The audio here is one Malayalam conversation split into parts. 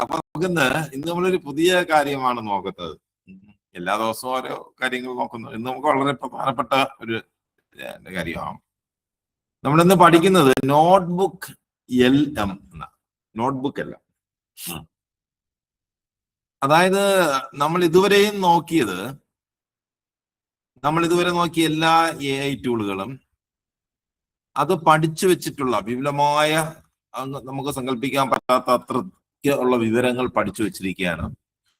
അപ്പൊ ഇന്ന് നമ്മളൊരു പുതിയ കാര്യമാണ് നോക്കുന്നത്. എല്ലാ ദിവസവും ഓരോ കാര്യങ്ങൾ നോക്കുന്നു. ഇന്ന് നമുക്ക് വളരെ പ്രധാനപ്പെട്ട ഒരു കാര്യമാണ്. നമ്മളിന്ന് പഠിക്കുന്നത് നോട്ട്ബുക്ക് LM എന്ന നോട്ട്ബുക്ക് LM. അതായത് നമ്മൾ ഇതുവരെ നോക്കിയ എല്ലാ AI ടൂളുകളും അത് പഠിച്ചു വെച്ചിട്ടുള്ള വിപുലമായ, നമുക്ക് സങ്കല്പിക്കാൻ പറ്റാത്ത അത്രയ്ക്ക് ഉള്ള വിവരങ്ങൾ പഠിച്ചു വെച്ചിരിക്കുകയാണ്.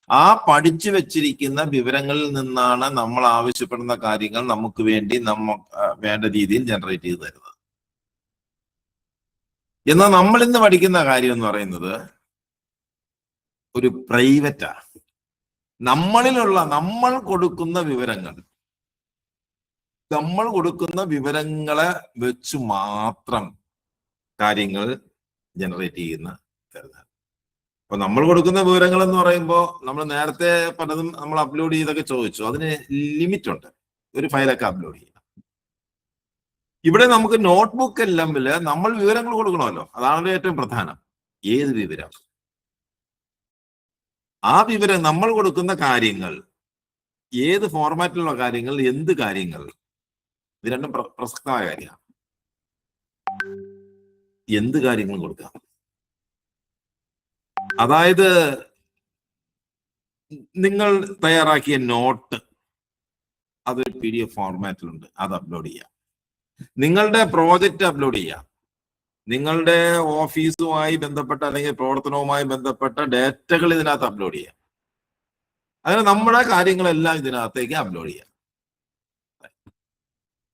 ആ പഠിച്ചു വെച്ചിരിക്കുന്ന വിവരങ്ങളിൽ നിന്നാണ് നമ്മൾ ആവശ്യപ്പെടുന്ന കാര്യങ്ങൾ നമുക്ക് വേണ്ടി വേണ്ട രീതിയിൽ ജനറേറ്റ് ചെയ്ത് തരുന്നത്. എന്നാൽ നമ്മൾ ഇന്ന് പഠിക്കുന്ന കാര്യം എന്ന് പറയുന്നത് ഒരു പ്രൈവറ്റാണ്. നമ്മൾ കൊടുക്കുന്ന വിവരങ്ങളെ വെച്ച് മാത്രം കാര്യങ്ങൾ ജനറേറ്റ് ചെയ്യുന്ന തരുന്നത്. അപ്പൊ നമ്മൾ കൊടുക്കുന്ന വിവരങ്ങൾ എന്ന് പറയുമ്പോൾ നമ്മൾ നേരത്തെ പലതും നമ്മൾ അപ്ലോഡ് ചെയ്തൊക്കെ ചോദിച്ചു. അതിന് ലിമിറ്റ് ഉണ്ട്. ഒരു ഫയലൊക്കെ അപ്ലോഡ് ചെയ്യാം. ഇവിടെ നമുക്ക് നോട്ട്ബുക്ക് LMല് നമ്മൾ വിവരങ്ങൾ കൊടുക്കണമല്ലോ. അതാണ് ഏറ്റവും പ്രധാനം. ഏത് വിവരം? ആ വിവരം നമ്മൾ കൊടുക്കുന്ന കാര്യങ്ങൾ, ഏത് ഫോർമാറ്റിലുള്ള കാര്യങ്ങൾ, എന്ത് കാര്യങ്ങൾ, ഇത് രണ്ടും പ്രസക്തമായ കാര്യമാണ്. എന്ത് കാര്യങ്ങളും കൊടുക്കാം. അതായത് നിങ്ങൾ തയ്യാറാക്കിയ നോട്ട് അതൊരു PDF ഫോർമാറ്റിലുണ്ട്, അത് അപ്ലോഡ് ചെയ്യാം. നിങ്ങളുടെ പ്രോജക്റ്റ് അപ്ലോഡ് ചെയ്യാം. നിങ്ങളുടെ ഓഫീസുമായി ബന്ധപ്പെട്ട അല്ലെങ്കിൽ പ്രവർത്തനവുമായി ബന്ധപ്പെട്ട ഡേറ്റകൾ ഇതിനകത്ത് അപ്ലോഡ് ചെയ്യാം. അങ്ങനെ നമ്മുടെ കാര്യങ്ങളെല്ലാം ഇതിനകത്തേക്ക് അപ്ലോഡ് ചെയ്യാം.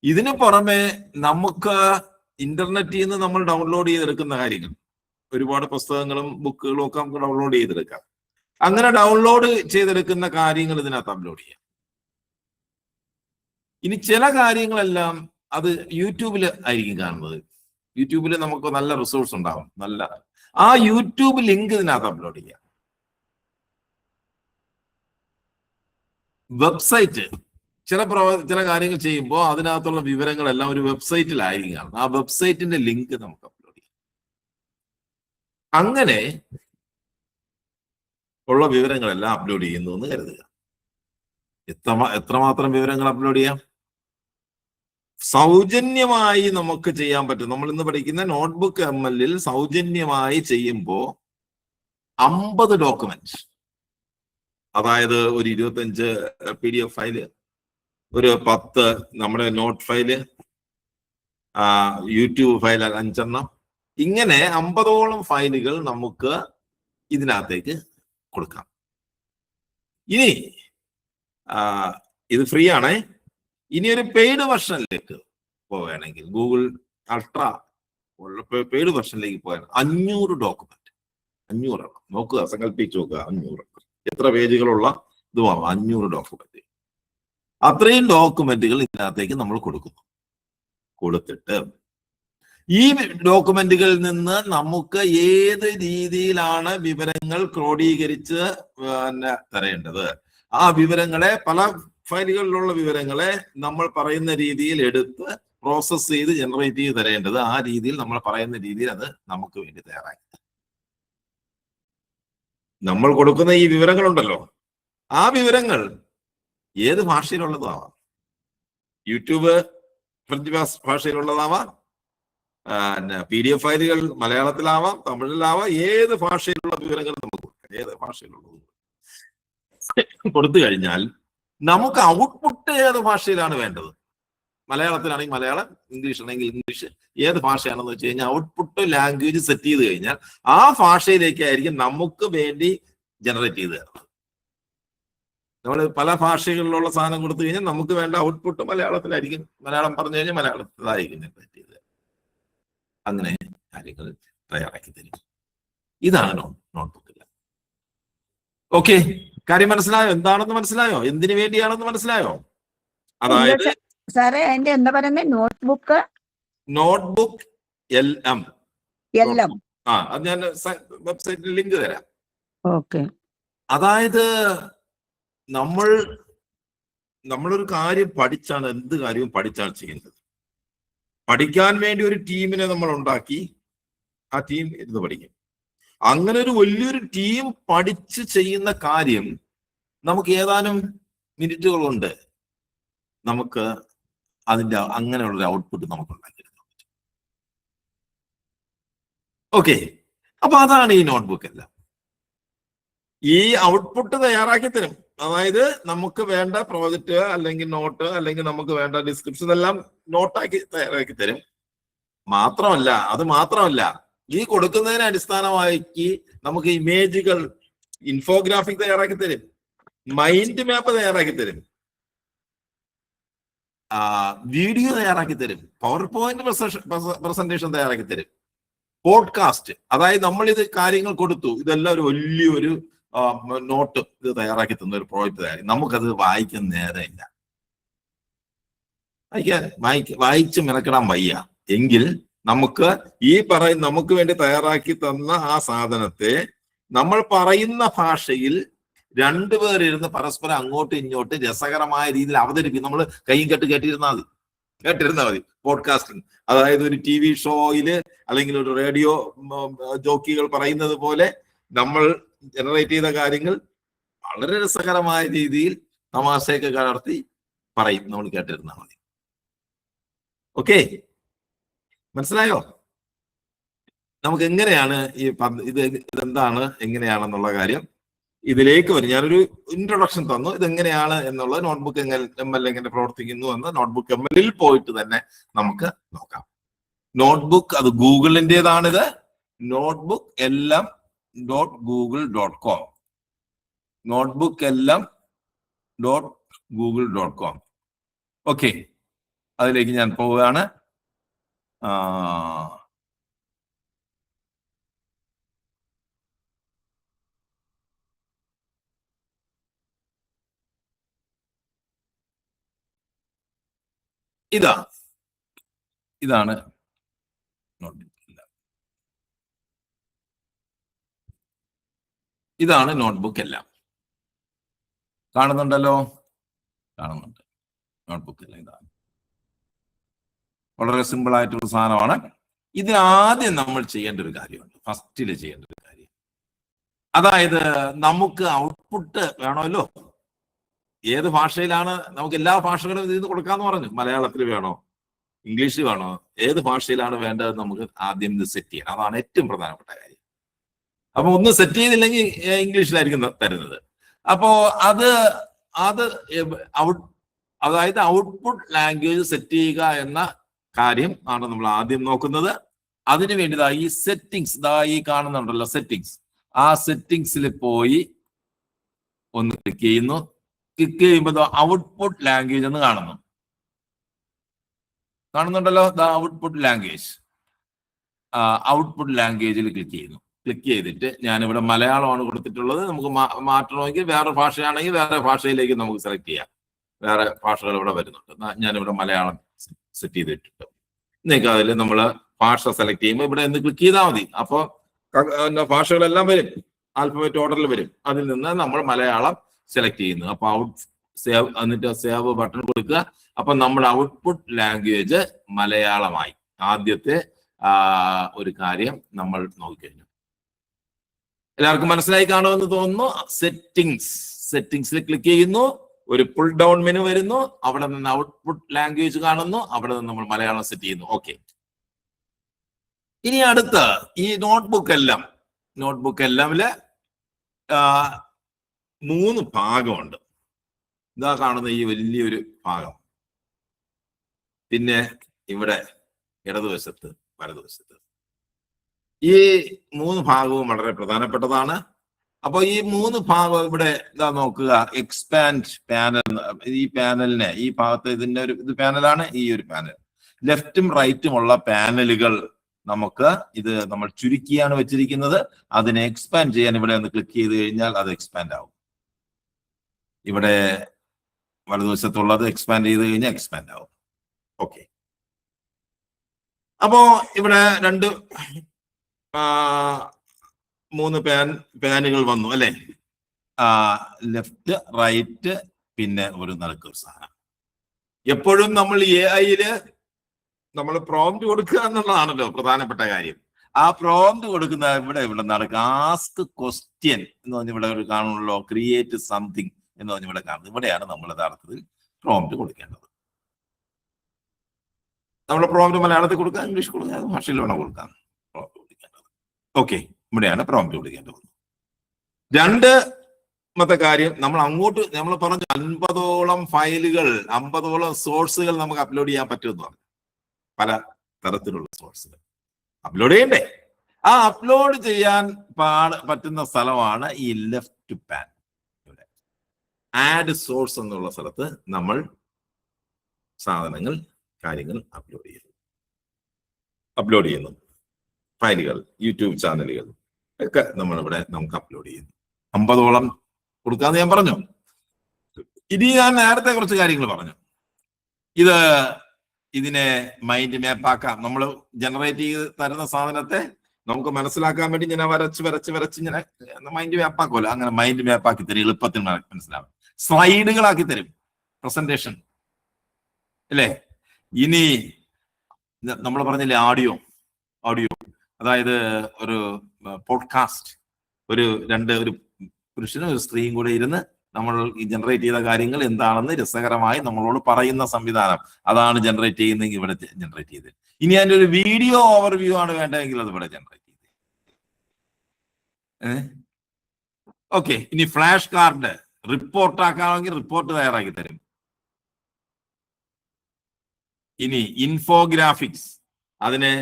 ഇതിനു പുറമെ നമുക്ക് ഇന്റർനെറ്റിൽ നിന്ന് നമ്മൾ ഡൗൺലോഡ് ചെയ്തെടുക്കുന്ന കാര്യങ്ങൾ, ഒരുപാട് പുസ്തകങ്ങളും ബുക്കുകളും ഒക്കെ നമുക്ക് ഡൗൺലോഡ് ചെയ്തെടുക്കാം. അങ്ങനെ ഡൗൺലോഡ് ചെയ്തെടുക്കുന്ന കാര്യങ്ങൾ ഇതിനകത്ത് അപ്ലോഡ് ചെയ്യാം. ഇനി ചില കാര്യങ്ങളെല്ലാം അത് യൂട്യൂബിൽ ആയിരിക്കും കാണുന്നത്. യൂട്യൂബിൽ നമുക്ക് നല്ല റിസോഴ്സ് ഉണ്ടാവും. ആ യൂട്യൂബ് ലിങ്ക് ഇതിനകത്ത് അപ്ലോഡ് ചെയ്യാം. വെബ്സൈറ്റ്, ചില കാര്യങ്ങൾ ചെയ്യുമ്പോൾ അതിനകത്തുള്ള വിവരങ്ങളെല്ലാം ഒരു വെബ്സൈറ്റിലായിരിക്കും കാണുന്നത്. ആ വെബ്സൈറ്റിന്റെ ലിങ്ക് നമുക്ക് അപ്ലോഡ് ചെയ്യാം. അങ്ങനെ ഉള്ള വിവരങ്ങളെല്ലാം അപ്ലോഡ് ചെയ്യുന്നു എന്ന് കരുതുക. എത്രമാത്രം വിവരങ്ങൾ അപ്ലോഡ് ചെയ്യാം? സൗജന്യമായി നമുക്ക് ചെയ്യാൻ പറ്റും. നമ്മൾ ഇന്ന് പഠിക്കുന്ന നോട്ട്ബുക്ക് MLൽ സൗജന്യമായി ചെയ്യുമ്പോൾ 50 ഡോക്യുമെന്റ്, അതായത് ഒരു 25 PDF ഫയല്, ഒരു 10 നമ്മുടെ നോട്ട് ഫയല്, യൂട്യൂബ് ഫയൽ 5 എണ്ണം, ഇങ്ങനെ 50ഓളം ഫയലുകൾ നമുക്ക് ഇതിനകത്തേക്ക് കൊടുക്കാം. ഇനി ഇത് ഫ്രീ ആണേ. ഇനി ഒരു പെയ്ഡ് വെർഷനിലേക്ക് പോവുകയാണെങ്കിൽ, ഗൂഗിൾ അൾട്രാ പെയ്ഡ് വെർഷനിലേക്ക് പോയാൽ 500 ഡോക്യുമെന്റ്, 500 എണ്ണം നോക്കുക, സങ്കല്പിച്ച് നോക്കുക. 500 എത്ര പേജുകളുള്ള ഇതുമാവും. 500 ഡോക്യുമെന്റ്. അത്രയും ഡോക്യുമെന്റുകൾ ഇതിനകത്തേക്ക് നമ്മൾ കൊടുത്തിട്ട് ഈ ഡോക്യുമെന്റുകളിൽ നിന്ന് നമുക്ക് ഏത് രീതിയിലാണ് വിവരങ്ങൾ ക്രോഡീകരിച്ച് തരേണ്ടത്, ആ വിവരങ്ങളെ, പല ഫയലുകളിലുള്ള വിവരങ്ങളെ നമ്മൾ പറയുന്ന രീതിയിൽ എടുത്ത് പ്രോസസ് ചെയ്ത് ജനറേറ്റ് ചെയ്ത് തരേണ്ടത്, ആ രീതിയിൽ നമ്മൾ പറയുന്ന രീതിയിൽ അത് നമുക്ക് വേണ്ടി തയ്യാറാക്കി. നമ്മൾ കൊടുക്കുന്ന ഈ വിവരങ്ങളുണ്ടല്ലോ, ആ വിവരങ്ങൾ ഏത് ഭാഷയിലുള്ളതാവാം. യൂട്യൂബ് ഫ്രഞ്ച് ഭാഷയിലുള്ളതാവാം, PDF ഫയലുകൾ മലയാളത്തിലാവാം, തമിഴിലാവാം. ഏത് ഭാഷയിലുള്ള വിവരങ്ങൾ നമുക്ക് കൊടുക്കാം. ഏത് ഭാഷയിലുള്ളത് കൊടുത്തു കഴിഞ്ഞാൽ നമുക്ക് ഔട്ട്പുട്ട് ഏത് ഭാഷയിലാണ് വേണ്ടത്. മലയാളത്തിലാണെങ്കിൽ മലയാളം, ഇംഗ്ലീഷ് ആണെങ്കിൽ ഇംഗ്ലീഷ്, ഏത് ഭാഷയാണെന്ന് വെച്ച് കഴിഞ്ഞാൽ ഔട്ട്പുട്ട് ലാംഗ്വേജ് സെറ്റ് ചെയ്ത് കഴിഞ്ഞാൽ ആ ഭാഷയിലേക്കായിരിക്കും നമുക്ക് വേണ്ടി ജനറേറ്റ് ചെയ്ത് തരുന്നത്. നമ്മൾ പല ഭാഷകളിലുള്ള സാധനം കൊടുത്തു കഴിഞ്ഞാൽ നമുക്ക് വേണ്ട ഔട്ട്പുട്ട് മലയാളത്തിലായിരിക്കും. മലയാളം പറഞ്ഞു കഴിഞ്ഞാൽ മലയാളത്തിലായിരിക്കും ജനറേറ്റ് ചെയ്ത്. അങ്ങനെ കാര്യങ്ങൾ തയ്യാറാക്കി തരും. ഇതാണ് നോട്ട്ബുക്ക്. ഓക്കെ, കാര്യം മനസ്സിലായോ? എന്താണെന്ന് മനസ്സിലായോ? എന്തിനു വേണ്ടിയാണെന്ന് മനസ്സിലായോ? അതായത് സാറേ അതിന്റെ എന്താ പറയുന്നത്? Notebook LM. അത് ഞാൻ വെബ്സൈറ്റിൽ ലിങ്ക് തരാം. ഓക്കെ. അതായത് നമ്മളൊരു കാര്യം പഠിച്ചാണ്, എന്ത് കാര്യവും പഠിച്ചാണ് ചെയ്യുന്നത്. പഠിക്കാൻ വേണ്ടി ഒരു ടീമിനെ നമ്മൾ ഉണ്ടാക്കി, ആ ടീം ഇരുന്ന് പഠിക്കും. അങ്ങനെ ഒരു വലിയൊരു ടീം പഠിച്ച് ചെയ്യുന്ന കാര്യം നമുക്ക് ഏതാനും മിനിറ്റുകൾ കൊണ്ട് നമുക്ക് അതിന്റെ അങ്ങനെയുള്ള ഒരു ഔട്ട്പുട്ട് നമുക്ക് ഉണ്ടാക്കിയെടുക്കാൻ പറ്റും. ഓക്കെ, അപ്പൊ അതാണ് ഈ നോട്ട്ബുക്ക് എല്ലാം. ഈ ഔട്ട്പുട്ട് തയ്യാറാക്കി തരും. അതായത് നമുക്ക് വേണ്ട പ്രോജക്റ്റ് അല്ലെങ്കിൽ നോട്ട് അല്ലെങ്കിൽ നമുക്ക് വേണ്ട ഡിസ്ക്രിപ്ഷൻ എല്ലാം നോട്ടാക്കി തയ്യാറാക്കി തരും. അത് മാത്രമല്ല ഈ കൊടുക്കുന്നതിനെ അടിസ്ഥാനമാക്കി നമുക്ക് ഇമേജുകൾ, ഇൻഫോഗ്രാഫിക് തയ്യാറാക്കി തരും, മൈൻഡ് മാപ്പ് തയ്യാറാക്കി തരും, വീഡിയോ തയ്യാറാക്കി തരും, പവർ പോയിന്റ് പ്രസന്റേഷൻ തയ്യാറാക്കി തരും, പോഡ്കാസ്റ്റ്. അതായത് നമ്മൾ ഇത് കാര്യങ്ങൾ കൊടുത്തു, ഇതെല്ലാം ഒരു വലിയൊരു നോട്ട് ഇത് തയ്യാറാക്കി തന്ന ഒരു പ്രോജക്റ്റ് തയ്യാറാക്കി, നമുക്കത് വായിക്കാൻ നേരമില്ല, വായിച്ച് മെനക്കെടാൻ വയ്യ എങ്കിൽ നമുക്ക് നമുക്ക് വേണ്ടി തയ്യാറാക്കി തന്ന ആ സാധനത്തെ നമ്മൾ പറയുന്ന ഭാഷയിൽ രണ്ടുപേരിരുന്ന് പരസ്പരം അങ്ങോട്ടും ഇങ്ങോട്ടും രസകരമായ രീതിയിൽ അവതരിപ്പിക്കും. നമ്മൾ കൈയും കേട്ടിരുന്നാൽ മതി. പോഡ്കാസ്റ്റിംഗ്, അതായത് ഒരു TV ഷോയില് അല്ലെങ്കിൽ ഒരു റേഡിയോ ജോക്കികൾ പറയുന്നത് പോലെ നമ്മൾ ജനറേറ്റ് ചെയ്ത കാര്യങ്ങൾ വളരെ രസകരമായ രീതിയിൽ തമാശയൊക്കെ കലർത്തി പറയും, നമ്മൾ കേട്ടിരുന്നാൽ മതി. ഓക്കെ, മനസ്സിലായോ? നമുക്ക് എങ്ങനെയാണ് ഇതെന്താണ് എങ്ങനെയാണെന്നുള്ള കാര്യം ഇതിലേക്ക് വരും. ഞാനൊരു ഇൻട്രൊഡക്ഷൻ തന്നു, ഇതെങ്ങനെയാണ് എന്നുള്ളത്. നോട്ട്ബുക്ക് ML എങ്ങനെ പ്രവർത്തിക്കുന്നു എന്ന് നോട്ട്ബുക്ക് ML പോയിട്ട് തന്നെ നമുക്ക് നോക്കാം. നോട്ട്ബുക്ക് അത് ഗൂഗിളിൻ്റെതാണിത്. നോട്ട്ബുക്ക് എല്ലാം .google.com, നോട്ട്ബുക്ക് എല്ലാം .google.com. ഓക്കെ, അതിലേക്ക് ഞാൻ പോവുകയാണ്. ഇതാണ് നോട്ട്ബുക്ക്. ഇതാണ് നോട്ട്ബുക്ക് എല്ലാം. കാണുന്നുണ്ടല്ലോ? കാണുന്നുണ്ട്. നോട്ട്ബുക്ക് എല്ലാം ഇതാണ്. വളരെ സിമ്പിൾ ആയിട്ടുള്ള സാധനമാണ്. ഇതിനാദ്യം നമ്മൾ ചെയ്യേണ്ട ഒരു കാര്യമുണ്ട്, ഫസ്റ്റിൽ ചെയ്യേണ്ട ഒരു കാര്യം. അതായത് നമുക്ക് ഔട്ട്പുട്ട് വേണമല്ലോ. ഏത് ഭാഷയിലാണ്? നമുക്ക് എല്ലാ ഭാഷകളും ഇതിന് കൊടുക്കാന്ന് പറഞ്ഞു. മലയാളത്തിൽ വേണോ, ഇംഗ്ലീഷ് വേണോ, ഏത് ഭാഷയിലാണ് വേണ്ടത് നമുക്ക് ആദ്യം ഇത് സെറ്റ് ചെയ്യണം. അതാണ് ഏറ്റവും പ്രധാനപ്പെട്ട കാര്യം. അപ്പൊ ഒന്ന് സെറ്റ് ചെയ്തില്ലെങ്കിൽ ഇംഗ്ലീഷിലായിരിക്കും തരുന്നത്. അപ്പോ അതായത് ഔട്ട്പുട്ട് ലാംഗ്വേജ് സെറ്റ് ചെയ്യുക എന്ന കാര്യം ആണ് നമ്മൾ ആദ്യം നോക്കുന്നത്. അതിനു വേണ്ടി ഈ സെറ്റിങ്സ്, ഈ കാണുന്നുണ്ടല്ലോ സെറ്റിങ്സ്, ആ സെറ്റിങ്സിൽ പോയി ഒന്ന് ക്ലിക്ക് ചെയ്യുന്നു. ക്ലിക്ക് ചെയ്യുമ്പോൾ ഔട്ട്പുട്ട് ലാംഗ്വേജ് എന്ന് കാണുന്നുണ്ടല്ലോ. ഔട്ട്പുട്ട് ലാംഗ്വേജിൽ ക്ലിക്ക് ചെയ്യുന്നു. ക്ലിക്ക് ചെയ്തിട്ട് ഞാനിവിടെ മലയാളമാണ് കൊടുത്തിട്ടുള്ളത്. നമുക്ക് മാറ്റണമെങ്കിൽ വേറെ ഭാഷയാണെങ്കിൽ വേറെ ഭാഷയിലേക്ക് നമുക്ക് സെലക്ട് ചെയ്യാം. വേറെ ഭാഷകൾ ഇവിടെ വരുന്നുണ്ട്. ഞാനിവിടെ മലയാളം സെറ്റ് ചെയ്തിട്ടുണ്ട്. നിങ്ങൾക്ക് അതിൽ നമ്മൾ ഭാഷ സെലക്ട് ചെയ്യുമ്പോൾ ഇവിടെ നിന്ന് ക്ലിക്ക് ചെയ്താൽ മതി. അപ്പോൾ ഭാഷകളെല്ലാം വരും, ആൽഫബറ്റ് ഓർഡറിൽ വരും. അതിൽ നിന്ന് നമ്മൾ മലയാളം സെലക്ട് ചെയ്യുന്നു. അപ്പോൾ എന്നിട്ട് സേവ് ബട്ടൺ കൊടുക്കുക. അപ്പൊ നമ്മുടെ ഔട്ട്പുട്ട് ലാംഗ്വേജ് മലയാളമായി. ആദ്യത്തെ ഒരു കാര്യം നമ്മൾ നോക്കിക്കഴിഞ്ഞു. എല്ലാവർക്കും മനസ്സിലായി കാണുമെന്ന് തോന്നുന്നു. സെറ്റിംഗ്സിൽ ക്ലിക്ക് ചെയ്യുന്നു. ഒരു പുൾ ഡൗൺ മെനു വരുന്നു. അവിടെ നിന്ന് ഔട്ട്പുട്ട് ലാംഗ്വേജ് കാണുന്നു. അവിടെ നിന്ന് നമ്മൾ മലയാളം സെറ്റ് ചെയ്യുന്നു. ഓക്കെ, ഇനി അടുത്ത ഈ നോട്ട്ബുക്ക് എല്ലാമില് 3 ഭാഗമുണ്ട്. ഇതാ കാണുന്ന ഈ വലിയൊരു ഭാഗം. പിന്നെ ഇവിടെ ഇടതുവശത്ത്, വലതുവശത്ത് ഈ 3 ഭാഗവും വളരെ പ്രധാനപ്പെട്ടതാണ്. അപ്പൊ ഈ 3 ഭാഗം ഇവിടെ ഇതാ നോക്കുക. എക്സ്പാൻഡ് പാനൽ, ഈ പാനലിനെ, ഈ ഭാഗത്ത് ഇതിന്റെ ഇത് പാനലാണ്. ഈ ഒരു പാനൽ ലെഫ്റ്റും റൈറ്റും ഉള്ള പാനലുകൾ നമ്മൾ ചുരുക്കിയാണ് വെച്ചിരിക്കുന്നത്. അതിനെ എക്സ്പാൻഡ് ചെയ്യാൻ ഇവിടെ ഒന്ന് ക്ലിക്ക് ചെയ്ത് കഴിഞ്ഞാൽ അത് എക്സ്പാൻഡ് ആവും. ഇവിടെ വലതുവശത്തുള്ളത് എക്സ്പാൻഡ് ചെയ്ത് കഴിഞ്ഞാൽ എക്സ്പാൻഡ് ആവും. ഓക്കെ, അപ്പോ ഇവിടെ 3 പാനുകൾ വന്നു അല്ലെ? ലെഫ്റ്റ്, റൈറ്റ്, പിന്നെ ഒരു നടുക്കൊരു സാധനം. എപ്പോഴും നമ്മൾ AI നമ്മൾ പ്രോംപ്റ്റ് കൊടുക്കുക എന്നുള്ളതാണല്ലോ പ്രധാനപ്പെട്ട കാര്യം. ആ പ്രോംപ്റ്റ് കൊടുക്കുന്ന ഇവിടെ നടക്കുക ആസ്ക് ക്വസ്റ്റ്യൻ എന്ന് പറഞ്ഞ് ഇവിടെ ഒരു കാണുമല്ലോ, ക്രിയേറ്റ് സംതിങ് എന്ന് പറഞ്ഞ് ഇവിടെ കാണുന്നത്. ഇവിടെയാണ് നമ്മൾ യഥാർത്ഥത്തിൽ പ്രോംപ്റ്റ് കൊടുക്കേണ്ടത്. നമ്മൾ പ്രോംപ്റ്റ് മലയാളത്തിൽ കൊടുക്കുക, ഇംഗ്ലീഷ് കൊടുക്കുക, ഭാഷയിൽ വേണം കൊടുക്കാം പ്രോംപ്റ്റ് കൊടുക്കേണ്ടത്. ഓക്കെ, ഇവിടെയാണ് പ്രോംപ്റ്റ് കൊടുക്കേണ്ടത്. രണ്ടാമത്തെ കാര്യം, നമ്മൾ പറഞ്ഞു 50ഓളം ഫയലുകൾ, 50ഓളം സോഴ്സുകൾ നമുക്ക് അപ്ലോഡ് ചെയ്യാൻ പറ്റുമെന്ന് പറഞ്ഞു. പല തരത്തിലുള്ള സോഴ്സുകൾ അപ്ലോഡ് ചെയ്യണ്ടേ? ആ അപ്ലോഡ് ചെയ്യാൻ പറ്റുന്ന സ്ഥലമാണ് ഈ ലെഫ്റ്റ് പാൻ. ഇവിടെ ആഡ് സോഴ്സ് എന്നുള്ള സ്ഥലത്ത് നമ്മൾ സാധനങ്ങൾ, കാര്യങ്ങൾ അപ്ലോഡ് ചെയ്യുന്നു. ഫയലുകൾ, യൂട്യൂബ് ചാനലുകൾ ഒക്കെ നമ്മളിവിടെ നമുക്ക് അപ്ലോഡ് ചെയ്യുന്നു. 50ഓളം കൊടുക്കാന്ന് ഞാൻ പറഞ്ഞു. ഇനി ഞാൻ നേരത്തെ കുറച്ച് കാര്യങ്ങൾ പറഞ്ഞു. ഇതിനെ മൈൻഡ് മാപ്പ് ആക്കാം. നമ്മൾ ജനറേറ്റ് ചെയ്ത് തരുന്ന സാധനത്തെ നമുക്ക് മനസ്സിലാക്കാൻ വേണ്ടി ഇങ്ങനെ വരച്ച് ഇങ്ങനെ മൈൻഡ് മാപ്പ് ആക്കുമല്ലോ, അങ്ങനെ മൈൻഡ് മാപ്പ് ആക്കി തരും, എളുപ്പത്തിൽ മനസ്സിലാവും. സ്ലൈഡുകളാക്കി തരും, പ്രസന്റേഷൻ അല്ലേ. ഇനി നമ്മൾ പറഞ്ഞില്ലേ ഓഡിയോ, അതായത് ഒരു പോഡ്കാസ്റ്റ്, ഒരു പുരുഷനും ഒരു സ്ത്രീയും കൂടെ ഇരുന്ന് നമ്മൾ ഈ ജനറേറ്റ് ചെയ്ത കാര്യങ്ങൾ എന്താണെന്ന് രസകരമായി നമ്മളോട് പറയുന്ന സംവിധാനം, അതാണ് ജനറേറ്റ് ചെയ്യുന്നതെങ്കിൽ ഇവിടെ ജനറേറ്റ് ചെയ്ത്. ഇനി അതിൻ്റെ ഒരു വീഡിയോ ഓവർവ്യൂ ആണ് വേണ്ടതെങ്കിൽ അത് ഇവിടെ ജനറേറ്റ് ചെയ്ത്. ഓക്കെ, ഇനി ഫ്ലാഷ് കാർഡ് റിപ്പോർട്ട് ആക്കാമെങ്കിൽ റിപ്പോർട്ട് തയ്യാറാക്കി തരും. ഇനി ഇൻഫോഗ്രാഫിക്സ്, അതിന്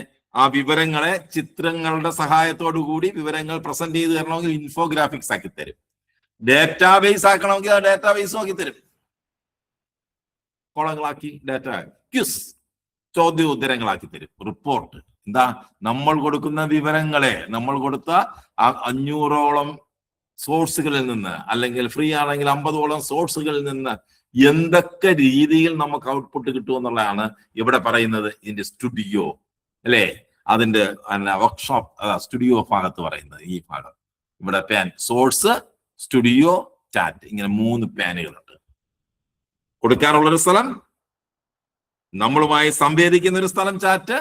ആ വിവരങ്ങളെ ചിത്രങ്ങളുടെ സഹായത്തോടു കൂടി വിവരങ്ങൾ പ്രസന്റ് ചെയ്ത് തരണമെങ്കിൽ ഇൻഫോഗ്രാഫിക്സ് ആക്കി തരും. ഡേറ്റാബേസ് ആക്കണമെങ്കിൽ ആ ഡേറ്റാബേസും ആക്കി തരും, കോളങ്ങളാക്കി. ക്വിസ്, ചോദ്യ ഉത്തരങ്ങളാക്കി തരും. റിപ്പോർട്ട് എന്താ, നമ്മൾ കൊടുക്കുന്ന വിവരങ്ങളെ, നമ്മൾ കൊടുത്ത 500ഓളം സോഴ്സുകളിൽ നിന്ന്, അല്ലെങ്കിൽ ഫ്രീ ആണെങ്കിൽ 50ഓളം സോഴ്സുകളിൽ നിന്ന് എന്തൊക്കെ രീതിയിൽ നമുക്ക് ഔട്ട്പുട്ട് കിട്ടുമെന്നുള്ളതാണ് ഇവിടെ പറയുന്നത്. ഇതിന്റെ സ്റ്റുഡിയോ അല്ലേ, അതിന്റെ വർക്ക്ഷോപ്പ്, സ്റ്റുഡിയോ ഭാഗത്ത് പറയുന്നത് ഈ ഭാഗം. ഇവിടെ പാൻ, സോഴ്സ്, സ്റ്റുഡിയോ, ചാറ്റ്, ഇങ്ങനെ 3 പാനുകളുണ്ട്. കൊടുക്കാനുള്ളൊരു സ്ഥലം, നമ്മളുമായി സംവേദിക്കുന്ന ഒരു സ്ഥലം ചാറ്റ്,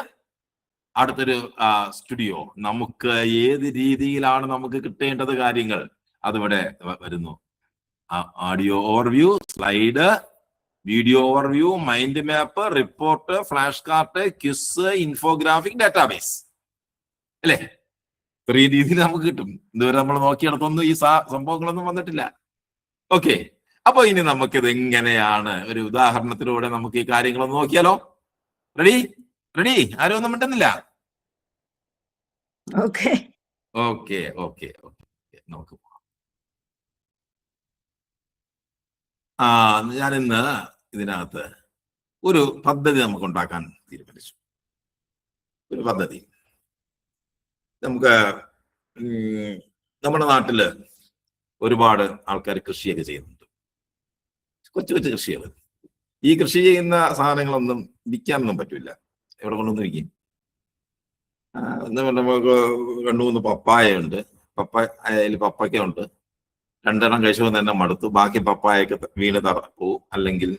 അടുത്തൊരു സ്റ്റുഡിയോ. നമുക്ക് ഏത് രീതിയിലാണ് നമുക്ക് കിട്ടേണ്ടത് കാര്യങ്ങൾ അതിവിടെ വരുന്നു. Audio overview, slide, video overview, mind map, report, flash card, quiz, infographic, database അല്ലേ. ഇത്രയും രീതിയിൽ നമുക്ക് കിട്ടും. ഇതുവരെ നമ്മൾ നോക്കിയിടത്തൊന്നും ഈ സംഭവങ്ങളൊന്നും വന്നിട്ടില്ല. ഓക്കെ, അപ്പൊ ഇനി നമുക്കിത് എങ്ങനെയാണ് ഒരു ഉദാഹരണത്തിലൂടെ നമുക്ക് ഈ കാര്യങ്ങളൊന്ന് നോക്കിയാലോ? റെഡി? ആരും ഒന്നും മിണ്ടുന്നില്ല? ഓക്കെ, നമുക്ക് ഞാൻ ഇന്ന് ഇതിനകത്ത് ഒരു പദ്ധതി നമുക്ക് ഉണ്ടാക്കാൻ തീരുമാനിച്ചു. ഒരു പദ്ധതി നമുക്ക്, നമ്മുടെ നാട്ടില് ഒരുപാട് ആൾക്കാർ കൃഷിയൊക്കെ ചെയ്യുന്നുണ്ട്, കൊച്ചു കൃഷികൾ. ഈ കൃഷി ചെയ്യുന്ന സാധനങ്ങളൊന്നും വിൽക്കാനൊന്നും പറ്റില്ല. എവിടെ കൊണ്ടൊന്നും വിൽക്കും? നമുക്ക് 2-3 പപ്പായുണ്ട്. അതിൽ പപ്പയ്ക്കുണ്ട്, 2 എണ്ണം കഴിച്ചപ്പോൾ തന്നെ മടുത്തു. ബാക്കി പപ്പായൊക്കെ വീണ് പോവും, അല്ലെങ്കിൽ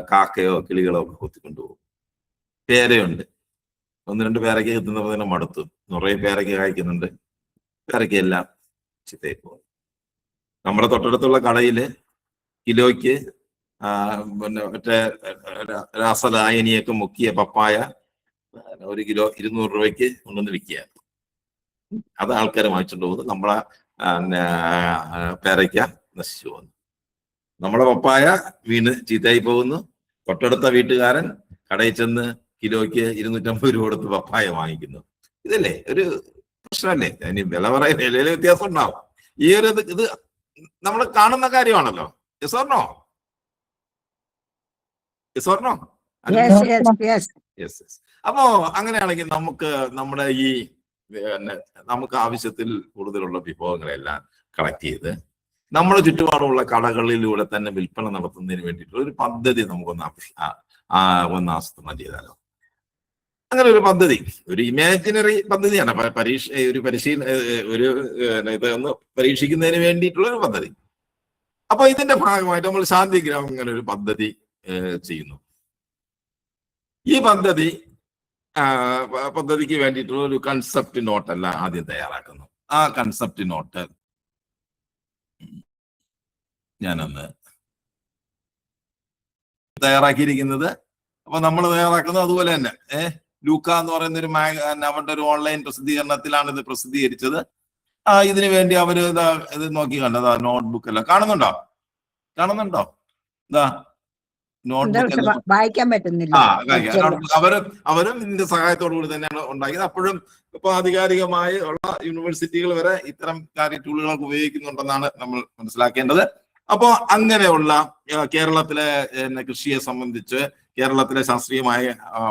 കാക്കയോ കിളികളോ ഒക്കെ കൊത്തിക്കൊണ്ടുപോകും. പേരയുണ്ട്, 1-2 പേരയ്ക്ക കിട്ടുന്നപ്പോൾ തന്നെ മടുത്തു. നിറയെ പേരയ്ക്ക കായ്ക്കുന്നുണ്ട്, പേരയ്ക്കെല്ലാം ചിത്തയിൽ പോകും. നമ്മുടെ തൊട്ടടുത്തുള്ള കടയില് കിലോയ്ക്ക് മറ്റേ രാസലായനിയൊക്കെ മുക്കിയ പപ്പായ 1 കിലോ 200 രൂപയ്ക്ക് കൊണ്ടുവന്ന് വിൽക്കുക. അത് ആൾക്കാർ വാങ്ങിച്ചുകൊണ്ട് പോകുന്നു. നമ്മളെ പേരയ്ക്ക നശിച്ചു പോകുന്നു, നമ്മളെ പപ്പായ വീണ് ചീത്തയായി പോകുന്നു. തൊട്ടടുത്ത വീട്ടുകാരൻ കടയിൽ ചെന്ന് കിലോയ്ക്ക് 250 രൂപ കൊടുത്ത് പപ്പായ വാങ്ങിക്കുന്നു. ഇതല്ലേ ഒരു പ്രശ്നമല്ലേ? അതിന് വില പറയുന്ന വിലയിൽ വ്യത്യാസം ഉണ്ടാവും. ഈ ഒരു ഇത് നമ്മൾ കാണുന്ന കാര്യമാണല്ലോ. Yes or no? അപ്പോ അങ്ങനെയാണെങ്കിൽ നമുക്ക് നമ്മുടെ ഈ നമുക്ക് ആവശ്യത്തിൽ കൂടുതലുള്ള വിഭവങ്ങളെല്ലാം കളക്ട് ചെയ്ത് നമ്മുടെ ചുറ്റുപാടുമുള്ള കടകളിലൂടെ തന്നെ വിൽപ്പന നടത്തുന്നതിന് വേണ്ടിയിട്ടുള്ള ഒരു പദ്ധതി നമുക്കൊന്ന് ആസൂത്രണം ചെയ്താലോ? അങ്ങനെ ഒരു പദ്ധതി, ഒരു ഇമാജിനറി പദ്ധതിയാണ്, ഇതൊന്ന് പരീക്ഷിക്കുന്നതിന് വേണ്ടിയിട്ടുള്ള ഒരു പദ്ധതി. അപ്പൊ ഇതിന്റെ ഭാഗമായിട്ട് നമ്മൾ ശാന്തിഗ്രാമം ഇങ്ങനെ ഒരു പദ്ധതി ചെയ്യുന്നു. ഈ പദ്ധതി പദ്ധതിക്ക് വേണ്ടിയിട്ടുള്ള ഒരു കൺസെപ്റ്റ് നോട്ടല്ല ആദ്യം തയ്യാറാക്കുന്നു. ആ കൺസെപ്റ്റ് നോട്ട് ഞാനൊന്ന് തയ്യാറാക്കിയിരിക്കുന്നത്. അപ്പൊ നമ്മൾ തയ്യാറാക്കുന്നത് അതുപോലെ തന്നെ ലൂക്ക എന്ന് പറയുന്ന ഒരു അവരുടെ ഒരു ഓൺലൈൻ പ്രസിദ്ധീകരണത്തിലാണ് ഇത് പ്രസിദ്ധീകരിച്ചത്. ഇതിനു വേണ്ടി അവര് ഇത് നോക്കി കണ്ടതാ നോട്ട്ബുക്ക് എല്ലാം കാണുന്നുണ്ടോ ഇതാ നോട്ട്ബുക്ക് എല്ലാം വായിക്കാൻ പറ്റുന്നില്ല. അവരും ഇതിന്റെ സഹായത്തോടു കൂടി തന്നെയാണ് ഉണ്ടാക്കിയത്. അപ്പോഴും ഇപ്പൊ ആധികാരികമായി ഉള്ള യൂണിവേഴ്സിറ്റികൾ വരെ ഇത്തരം ടൂളുകൾക്ക് ഉപയോഗിക്കുന്നുണ്ടെന്നാണ് നമ്മൾ മനസ്സിലാക്കേണ്ടത്. അപ്പോ അങ്ങനെയുള്ള കേരളത്തിലെ കൃഷിയെ സംബന്ധിച്ച് കേരളത്തിലെ ശാസ്ത്രീയമായ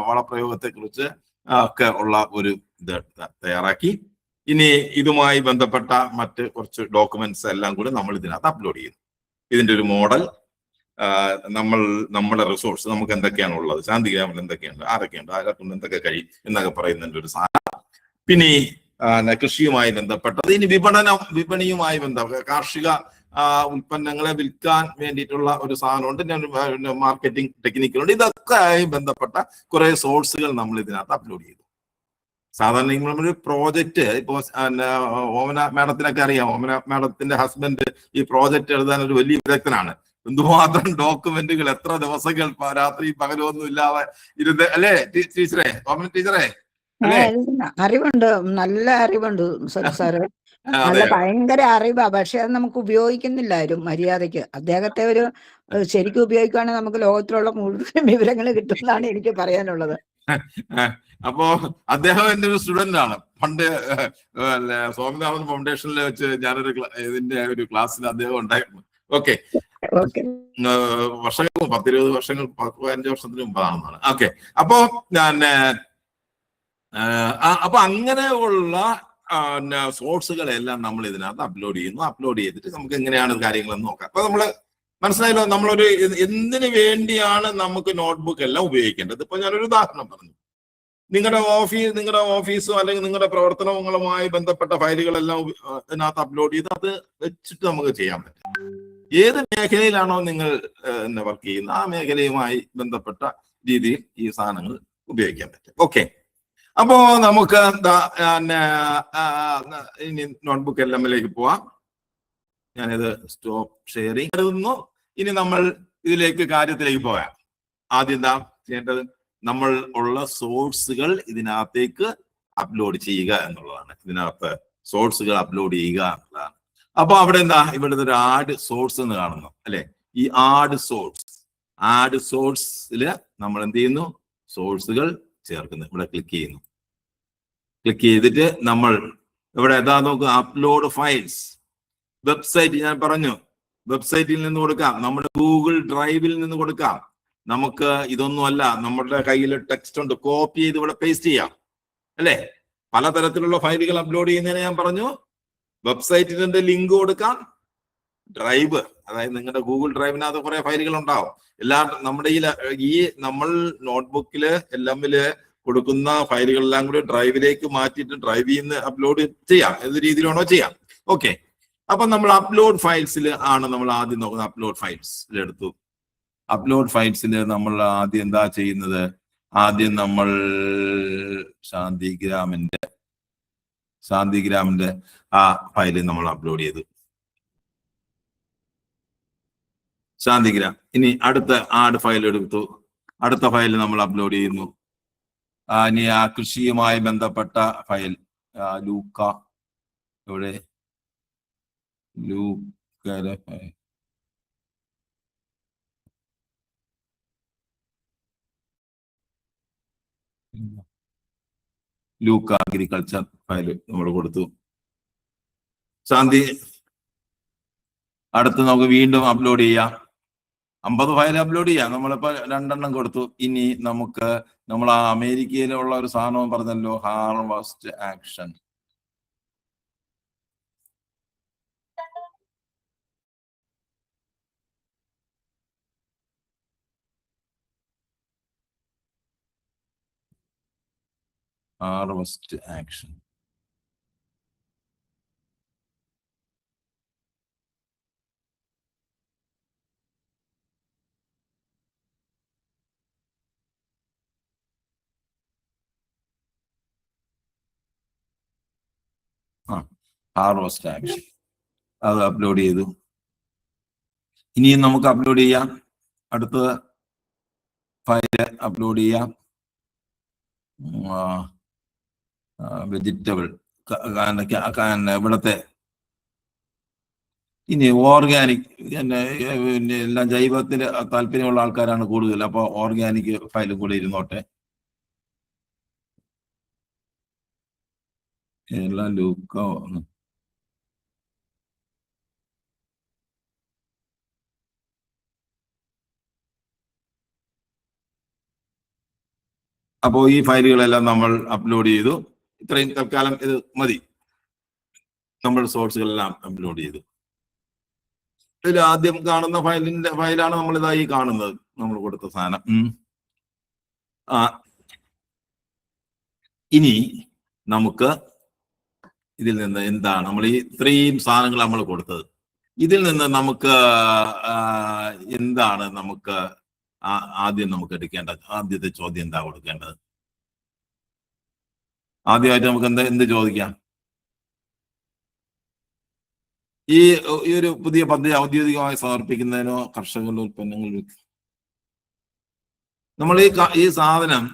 വളപ്രയോഗത്തെ കുറിച്ച് ഒക്കെ ഉള്ള ഒരു ഇത് തയ്യാറാക്കി. ഇനി ഇതുമായി ബന്ധപ്പെട്ട മറ്റ് കുറച്ച് ഡോക്യുമെന്റ്സ് എല്ലാം കൂടി നമ്മൾ ഇതിനകത്ത് അപ്ലോഡ് ചെയ്യുന്നു. ഇതിന്റെ ഒരു മോഡൽ, നമ്മുടെ റിസോഴ്സ് നമുക്ക് എന്തൊക്കെയാണ് ഉള്ളത്, ശാന്തിഗ്രാമിൽ എന്തൊക്കെയുണ്ട്, ആരൊക്കെയുണ്ട്, ആരെക്കൊണ്ട് എന്തൊക്കെ കഴിയും എന്നൊക്കെ പറയുന്നതിന്റെ ഒരു സാധനം. പിന്നെ കൃഷിയുമായി ബന്ധപ്പെട്ടത്, ഇനി വിപണിയുമായി ബന്ധപ്പെട്ട കാർഷിക ഉൽപ്പന്നങ്ങളെ വിൽക്കാൻ വേണ്ടിയിട്ടുള്ള ഒരു സാധനമുണ്ട്, മാർക്കറ്റിംഗ് ടെക്നിക്കുകളുണ്ട്. ഇതൊക്കെ ആയി ബന്ധപ്പെട്ട കുറെ സോഴ്സുകൾ നമ്മൾ ഇതിനകത്ത് അപ്ലോഡ് ചെയ്തു. സാധാരണ നമ്മളൊരു പ്രോജക്റ്റ് ഇപ്പോ ഓമന മാഡത്തിനൊക്കെ അറിയാം, ഓമന മാഡത്തിന്റെ ഹസ്ബൻഡ് ഈ പ്രോജക്റ്റ് എഴുതാൻ ഒരു വലിയ വിദഗ്ധനാണ്. എന്തുമാത്രം ഡോക്യുമെന്റുകൾ, എത്ര ദിവസങ്ങൾ രാത്രി പകലൊന്നും ഇല്ലാതെ ഇരുന്ന്, അല്ലേ ടീച്ചറെ, ഓമന ടീച്ചറെ? അറിവുണ്ട്, നല്ല അറിവുണ്ട് സാറ്. നല്ല ഭയങ്കര അറിവാ. പക്ഷെ അത് നമുക്ക് ഉപയോഗിക്കുന്നില്ല ആരും മര്യാദയ്ക്ക്. അദ്ദേഹത്തെ ഒരു ശരിക്കും ഉപയോഗിക്കുകയാണെങ്കിൽ നമുക്ക് ലോകത്തിലുള്ള മുഴുവൻ വിവരങ്ങൾ കിട്ടുമെന്നാണ് എനിക്ക് പറയാനുള്ളത്. അപ്പോ അദ്ദേഹം എന്റെ ഒരു സ്റ്റുഡന്റ് ആണ്. പണ്ട് സ്വാമിനാഥൻ ഫൗണ്ടേഷനിൽ വെച്ച് ഞാനൊരു ഇതിന്റെ ഒരു ക്ലാസ്സിൽ അദ്ദേഹം ഉണ്ടായിരുന്നു. ഓക്കെ, വർഷങ്ങൾ 10-20 വർഷങ്ങൾ 15 വർഷത്തിന് മുമ്പാണെന്നാണ്. ഓക്കെ, അപ്പോ അപ്പൊ അങ്ങനെയുള്ള സോഴ്സുകളെല്ലാം നമ്മൾ ഇതിനകത്ത് അപ്ലോഡ് ചെയ്യുന്നു. അപ്ലോഡ് ചെയ്തിട്ട് നമുക്ക് എങ്ങനെയാണ് കാര്യങ്ങളെന്ന് നോക്കാം. അപ്പൊ നമ്മള് മനസ്സിലായല്ലോ, നമ്മളൊരു എന്തിനു വേണ്ടിയാണ് നമുക്ക് നോട്ട്ബുക്ക് എല്ലാം ഉപയോഗിക്കേണ്ടത്. ഇപ്പൊ ഞാനൊരു ഉദാഹരണം പറഞ്ഞു. നിങ്ങളുടെ ഓഫീസോ അല്ലെങ്കിൽ നിങ്ങളുടെ പ്രവർത്തനങ്ങളുമായി ബന്ധപ്പെട്ട ഫയലുകളെല്ലാം ഇതിനകത്ത് അപ്ലോഡ് ചെയ്ത് അത് വെച്ചിട്ട് നമുക്ക് ചെയ്യാൻ പറ്റും. ഏത് മേഖലയിലാണോ നിങ്ങൾ വർക്ക് ചെയ്യുന്നത് ആ മേഖലയുമായി ബന്ധപ്പെട്ട രീതിയിൽ ഈ സാധനങ്ങൾ ഉപയോഗിക്കാൻ പറ്റും. ഓക്കെ, അപ്പോ നമുക്ക് ഇനി നോട്ട്ബുക്ക് LMലേക്ക് പോവാം. ഞാനിത് സ്റ്റോപ്പ് ഷെയറിങ് കരുതുന്നു. ഇനി നമ്മൾ ഇതിലേക്ക് കാര്യത്തിലേക്ക് പോകാം. ആദ്യം എന്താ ചെയ്യേണ്ടത്? നമ്മൾ ഉള്ള സോഴ്സുകൾ ഇതിനകത്തേക്ക് അപ്ലോഡ് ചെയ്യുക എന്നുള്ളതാണ്. ഇതിനകത്ത് സോഴ്സുകൾ അപ്ലോഡ് ചെയ്യുക എന്നുള്ളതാണ്. അപ്പൊ അവിടെ എന്താ, ഇവിടെ ഒരു ആഡ് സോഴ്സ് എന്ന് കാണുന്നു, അല്ലെ? ഈ ആഡ് സോഴ്സില് നമ്മൾ എന്ത് ചെയ്യുന്നു? സോഴ്സുകൾ ചേർക്കുന്നു. ഇവിടെ ക്ലിക്ക് ചെയ്യുന്നു. ക്ലിക്ക് ചെയ്തിട്ട് നമ്മൾ ഇവിടെ എന്താ നോക്കുക, അപ്ലോഡ് ഫയൽസ്. വെബ്സൈറ്റ് ഞാൻ പറഞ്ഞു, വെബ്സൈറ്റിൽ നിന്ന് കൊടുക്കാം, നമ്മുടെ ഗൂഗിൾ ഡ്രൈവിൽ നിന്ന് കൊടുക്കാം. നമുക്ക് ഇതൊന്നുമല്ല, നമ്മുടെ കയ്യിൽ ടെക്സ്റ്റ് ഉണ്ട്, കോപ്പി ചെയ്ത് ഇവിടെ പേസ്റ്റ് ചെയ്യാം, അല്ലേ? പലതരത്തിലുള്ള ഫയലുകൾ അപ്ലോഡ് ചെയ്യുന്നതിന് ഞാൻ പറഞ്ഞു. വെബ്സൈറ്റിന്റെ ലിങ്ക് കൊടുക്കാം. ഡ്രൈവ്, അതായത് നിങ്ങളുടെ ഗൂഗിൾ ഡ്രൈവിനകത്ത് കുറെ ഫയലുകൾ ഉണ്ടാവും. നമ്മുടെ ഈ നമ്മൾ നോട്ട്ബുക്കില് LMല് കൊടുക്കുന്ന ഫയലുകളെല്ലാം കൂടി ഡ്രൈവിലേക്ക് മാറ്റിയിട്ട് ഡ്രൈവിൽ നിന്ന് അപ്ലോഡ് ചെയ്യാം. ഏത് രീതിയിലാണോ ചെയ്യാം. ഓക്കെ, അപ്പൊ നമ്മൾ അപ്ലോഡ് ഫയൽസിൽ ആണ് നമ്മൾ ആദ്യം നോക്കുന്നത്. അപ്ലോഡ് ഫയൽസിലെടുത്തു. അപ്ലോഡ് ഫയൽസിൽ നമ്മൾ ആദ്യം എന്താ ചെയ്യുന്നത്? ആദ്യം നമ്മൾ ശാന്തിഗ്രാമിന്റെ ആ ഫയല് നമ്മൾ അപ്ലോഡ് ചെയ്തു. ശാന്തിഗ്രാം. ഇനി അടുത്ത ആഡ് ഫയൽ എടുത്തു. അടുത്ത ഫയൽ നമ്മൾ അപ്ലോഡ് ചെയ്യുന്നു. ഇനി ആ കൃഷിയുമായി ബന്ധപ്പെട്ട ഫയൽ ലൂക്ക, ഇവിടെ ലൂക്കയുടെ ഫയൽ, ലൂക്ക അഗ്രികൾച്ചർ ഫയൽ നമ്മൾ കൊടുത്തു. ശാന്തി അടുത്ത് നമുക്ക് വീണ്ടും അപ്ലോഡ് ചെയ്യാം. 50 ഫയൽ അപ്ലോഡ് ചെയ്യാം. നമ്മളിപ്പോ 2 എണ്ണം കൊടുത്തു. ഇനി നമ്മൾ ആ അമേരിക്കയിലുള്ള ഒരു സാധനം പറഞ്ഞല്ലോ, ഹാർവസ്റ്റ് ആക്ഷൻ. ഹാർവസ്റ്റ് ആക്ഷൻ അത് അപ്ലോഡ് ചെയ്തു. ഇനിയും നമുക്ക് അപ്ലോഡ് ചെയ്യാം. അടുത്തത് ഫയല് അപ്ലോഡ് ചെയ്യാം. വെജിറ്റബിൾ ഇവിടത്തെ ഇനി ഓർഗാനിക് പിന്നെ എല്ലാം ജൈവത്തിന് താല്പര്യമുള്ള ആൾക്കാരാണ് കൂടുതൽ. അപ്പൊ ഓർഗാനിക് ഫയലും കൂടെ ഇരുന്നോട്ടെ. എല്ലാം ലൂക്കോ അപ്പോൾ ഈ ഫയലുകളെല്ലാം നമ്മൾ അപ്ലോഡ് ചെയ്തു. ഇത്രയും തൽക്കാലം ഇത് മതി. നമ്മൾ സോഴ്സുകളെല്ലാം അപ്ലോഡ് ചെയ്തു. ഇതിൽ ആദ്യം കാണുന്ന ഫയലാണ് നമ്മൾ ഇതായി കാണുന്നത്, നമ്മൾ കൊടുത്ത സാധനം. ഇനി നമുക്ക് ഇതിൽ നിന്ന് എന്താണ് നമ്മൾ ഈ ഇത്രയും സാധനങ്ങൾ നമ്മൾ കൊടുത്തത്, ഇതിൽ നിന്ന് നമുക്ക് എന്താണ് നമുക്ക് ആദ്യം നമുക്ക് എടുക്കേണ്ടത്? ആദ്യത്തെ ചോദ്യം എന്താ കൊടുക്കേണ്ടത്? ആദ്യമായിട്ട് നമുക്ക് എന്ത് ചോദിക്കാം? ഈ ഒരു പുതിയ പദ്ധതി ഔദ്യോഗികമായി സമർപ്പിക്കുന്നതിനോ കർഷകരുടെ ഉൽപ്പന്നങ്ങൾ നമ്മൾ ഈ സാധനം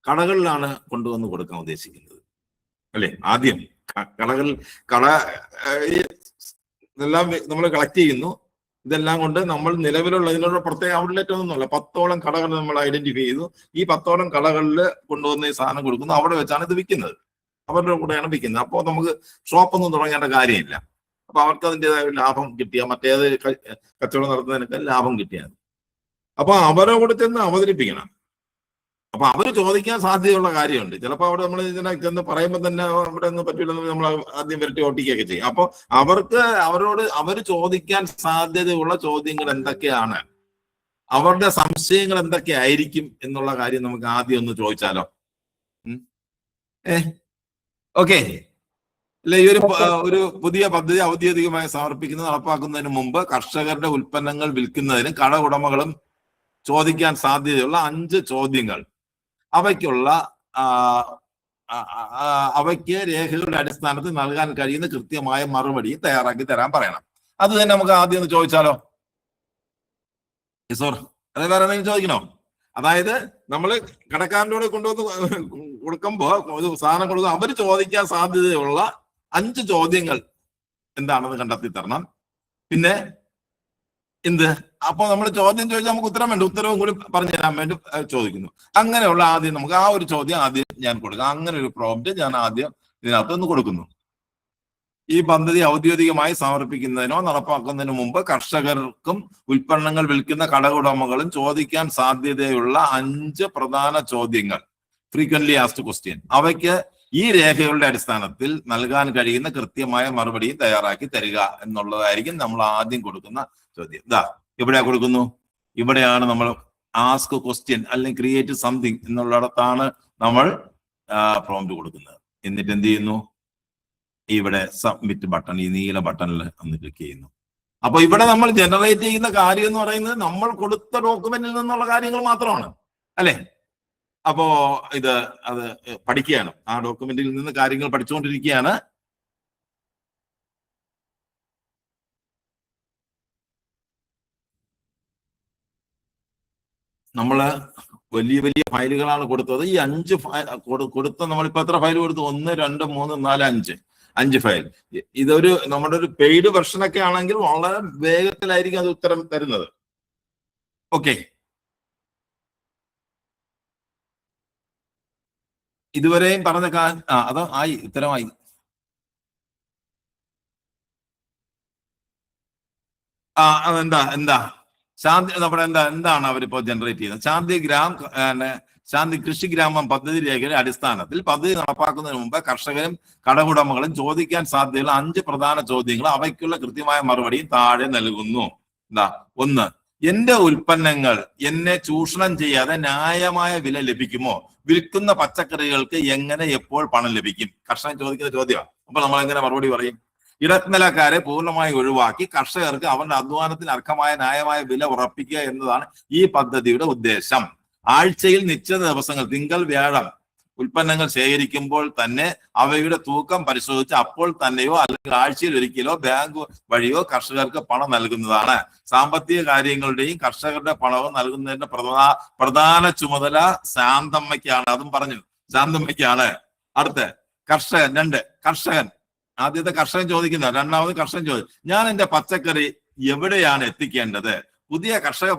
കടകളിലാണ് കൊണ്ടുവന്ന് കൊടുക്കാൻ ഉദ്ദേശിക്കുന്നത്, അല്ലെ? ആദ്യം ഇതെല്ലാം നമ്മൾ കളക്ട് ചെയ്യുന്നു. ഇതെല്ലാം കൊണ്ട് നമ്മൾ നിലവിലുള്ള ഇതിനുള്ള പ്രത്യേക ഔട്ട്ലെറ്റ് ഒന്നുമല്ല, 10ഓളം കടകൾ നമ്മൾ ഐഡന്റിഫൈ ചെയ്തു. ഈ 10ഓളം കടകളിൽ കൊണ്ടുവന്ന് ഈ സാധനം കൊടുക്കുന്നു. അവിടെ വെച്ചാണ് ഇത് വിൽക്കുന്നത്, അവരുടെ കൂടെയാണ് വിൽക്കുന്നത്. അപ്പോൾ നമുക്ക് ഷോപ്പൊന്നും തുടങ്ങേണ്ട കാര്യമില്ല. അപ്പൊ അവർക്ക് അതിൻ്റെതായ ലാഭം കിട്ടിയാൽ, മറ്റേത് കച്ചവടം നടത്തുന്നതിനൊക്കെ ലാഭം കിട്ടിയാൽ അപ്പൊ അവരെ കൂടെ ചെന്ന് അവതരിപ്പിക്കണം. അപ്പൊ അവര് ചോദിക്കാൻ സാധ്യതയുള്ള കാര്യമുണ്ട്. ചിലപ്പോൾ അവിടെ നമ്മൾ ഇതിനെ ചെന്ന് പറയുമ്പോൾ തന്നെ അവിടെ ഒന്നും പറ്റില്ലെന്ന് നമ്മൾ ആദ്യം വരട്ടി ഓട്ടിക്കുകയൊക്കെ ചെയ്യും. അപ്പൊ അവര് ചോദിക്കാൻ സാധ്യതയുള്ള ചോദ്യങ്ങൾ എന്തൊക്കെയാണ്, അവരുടെ സംശയങ്ങൾ എന്തൊക്കെ ആയിരിക്കും എന്നുള്ള കാര്യം നമുക്ക് ആദ്യം ഒന്ന് ചോദിച്ചാലോ? ഓക്കെ അല്ലെ? ഈ ഒരു പുതിയ പദ്ധതി ഔദ്യോഗികമായി സമർപ്പിക്കുന്നത് നടപ്പാക്കുന്നതിന് മുമ്പ് കർഷകരുടെ ഉൽപ്പന്നങ്ങൾ വിൽക്കുന്നതിന് കട ഉടമകളും ചോദിക്കാൻ സാധ്യതയുള്ള 5 ചോദ്യങ്ങൾ, അവയ്ക്ക് രേഖകളുടെ അടിസ്ഥാനത്തിൽ നൽകാൻ കഴിയുന്ന കൃത്യമായ മറുപടി തയ്യാറാക്കി തരാൻ പറയണം. അത് തന്നെ നമുക്ക് ആദ്യം ഒന്ന് ചോദിച്ചാലോ? അതെ, വേറെ എന്തെങ്കിലും ചോദിക്കണോ? അതായത് നമ്മൾ കടക്കാരനോട് കൊണ്ടുവന്ന് കൊടുക്കുമ്പോ ഒരു സാധനം കൊടുക്കുമ്പോൾ അവർ ചോദിക്കാൻ സാധ്യതയുള്ള 5 ചോദ്യങ്ങൾ എന്താണെന്ന് കണ്ടെത്തി തരണം. പിന്നെ അപ്പൊ നമ്മൾ ചോദ്യം ചോദിച്ചാൽ നമുക്ക് ഉത്തരം വേണ്ട, ഉത്തരവും കൂടി പറഞ്ഞു തരാൻ വേണ്ടി ചോദിക്കുന്നു. അങ്ങനെയുള്ള ആദ്യം നമുക്ക് ആ ഒരു ചോദ്യം ആദ്യം ഞാൻ കൊടുക്കാം. അങ്ങനെ ഒരു പ്രോംപ്റ്റ് ഞാൻ ആദ്യം ഇതിനകത്ത് ഒന്ന് കൊടുക്കുന്നു. ഈ പദ്ധതി ഔദ്യോഗികമായി സമർപ്പിക്കുന്നതിനോ നടപ്പാക്കുന്നതിനു മുമ്പ് കർഷകർക്കും ഉൽപ്പന്നങ്ങൾ വിൽക്കുന്ന കടഉടമകളും ചോദിക്കാൻ സാധ്യതയുള്ള 5 പ്രധാന ചോദ്യങ്ങൾ, ഫ്രീക്വന്റ്ലി ആസ്ക്ഡ് ക്വസ്റ്റ്യൻ, അവയ്ക്ക് ഈ രേഖകളുടെ അടിസ്ഥാനത്തിൽ നൽകാൻ കഴിയുന്ന കൃത്യമായ മറുപടിയും തയ്യാറാക്കി തരിക എന്നുള്ളതായിരിക്കും നമ്മൾ ആദ്യം കൊടുക്കുന്ന ചോദ്യം. എവിടെയാ കൊടുക്കുന്നു? ഇവിടെയാണ് നമ്മൾ ആസ്ക് ക്വസ്റ്റ്യൻ അല്ലെങ്കിൽ ക്രിയേറ്റ് സംതിങ് എന്നുള്ളിടത്താണ് നമ്മൾ പ്രോംപ്റ്റ് കൊടുക്കുന്നത്. എന്നിട്ട് എന്ത് ചെയ്യുന്നു? ഇവിടെ സബ്മിറ്റ് ബട്ടൺ, ഈ നീല ബട്ടണിൽ ഒന്ന് ക്ലിക്ക് ചെയ്യുന്നു. അപ്പൊ ഇവിടെ നമ്മൾ ജനറേറ്റ് ചെയ്യുന്ന കാര്യം എന്ന് പറയുന്നത് നമ്മൾ കൊടുത്ത ഡോക്യുമെന്റിൽ നിന്നുള്ള കാര്യങ്ങൾ മാത്രമാണ്, അല്ലെ? അപ്പോ അത് പഠിക്കുകയാണ്, ആ ഡോക്യുമെന്റിൽ നിന്ന് കാര്യങ്ങൾ പഠിച്ചുകൊണ്ടിരിക്കുകയാണ്. നമ്മള് വലിയ വലിയ ഫയലുകളാണ് കൊടുത്തത്. ഈ 5 കൊടുത്ത നമ്മളിപ്പോ എത്ര ഫയൽ കൊടുത്തു? 1, 2, 3, 4, 5 ഫയൽ. ഇതൊരു നമ്മുടെ ഒരു പെയ്ഡ് വെർഷനൊക്കെ ആണെങ്കിൽ വളരെ വേഗത്തിലായിരിക്കും അത് ഉത്തരം തരുന്നത്. ഓക്കെ, ഇതുവരെയും പറഞ്ഞ അത് ആയി, ഉത്തരമായി. എന്താ ശാന്തി നമ്മുടെ എന്താണ് അവരിപ്പോ ജനറേറ്റ് ചെയ്യുന്നത്? ശാന്തി കൃഷി ഗ്രാമം പദ്ധതി രേഖയുടെ അടിസ്ഥാനത്തിൽ പദ്ധതി നടപ്പാക്കുന്നതിന് മുമ്പ് കർഷകരും കടഉടമകളും ചോദിക്കാൻ സാധ്യതയുള്ള 5 പ്രധാന ചോദ്യങ്ങൾ, അവയ്ക്കുള്ള കൃത്യമായ മറുപടിയും താഴെ നൽകുന്നു. 1. എന്റെ ഉൽപ്പന്നങ്ങൾ എന്നെ ചൂഷണം ചെയ്യാതെ ന്യായമായ വില ലഭിക്കുമോ? വിൽക്കുന്ന പച്ചക്കറികൾക്ക് എങ്ങനെ എപ്പോൾ പണം ലഭിക്കും? കർഷകൻ ചോദിക്കുന്ന ചോദ്യമാണ്. അപ്പൊ നമ്മൾ എങ്ങനെ മറുപടി പറയും? ഇടനിലക്കാരെ പൂർണ്ണമായി ഒഴിവാക്കി കർഷകർക്ക് അവരുടെ അധ്വാനത്തിന് അർഹമായ ന്യായമായ വില ഉറപ്പിക്കുക എന്നതാണ് ഈ പദ്ധതിയുടെ ഉദ്ദേശം. ആഴ്ചയിൽ നിശ്ചിത ദിവസങ്ങൾ തിങ്കൾ, വ്യാഴം ഉൽപ്പന്നങ്ങൾ ശേഖരിക്കുമ്പോൾ തന്നെ അവയുടെ തൂക്കം പരിശോധിച്ച് അപ്പോൾ തന്നെയോ അല്ലെങ്കിൽ ആഴ്ചയിൽ ഒരിക്കലോ ബാങ്ക് വഴിയോ കർഷകർക്ക് പണം നൽകുന്നതാണ്. സാമ്പത്തിക കാര്യങ്ങളുടെയും കർഷകരുടെ പണവും നൽകുന്നതിന്റെ പ്രധാന ചുമതല ശാന്തമ്മയ്ക്കാണ്. അതും പറഞ്ഞു, ശാന്തമ്മയ്ക്കാണ്. അടുത്ത കർഷകൻ. 2 കർഷകൻ. ആദ്യത്തെ കർഷകൻ ചോദിക്കുന്ന, രണ്ടാമത് കർഷകൻ ചോദിക്കും, ഞാൻ എന്റെ പച്ചക്കറി എവിടെയാണ് എത്തിക്കേണ്ടത്? പുതിയ കർഷക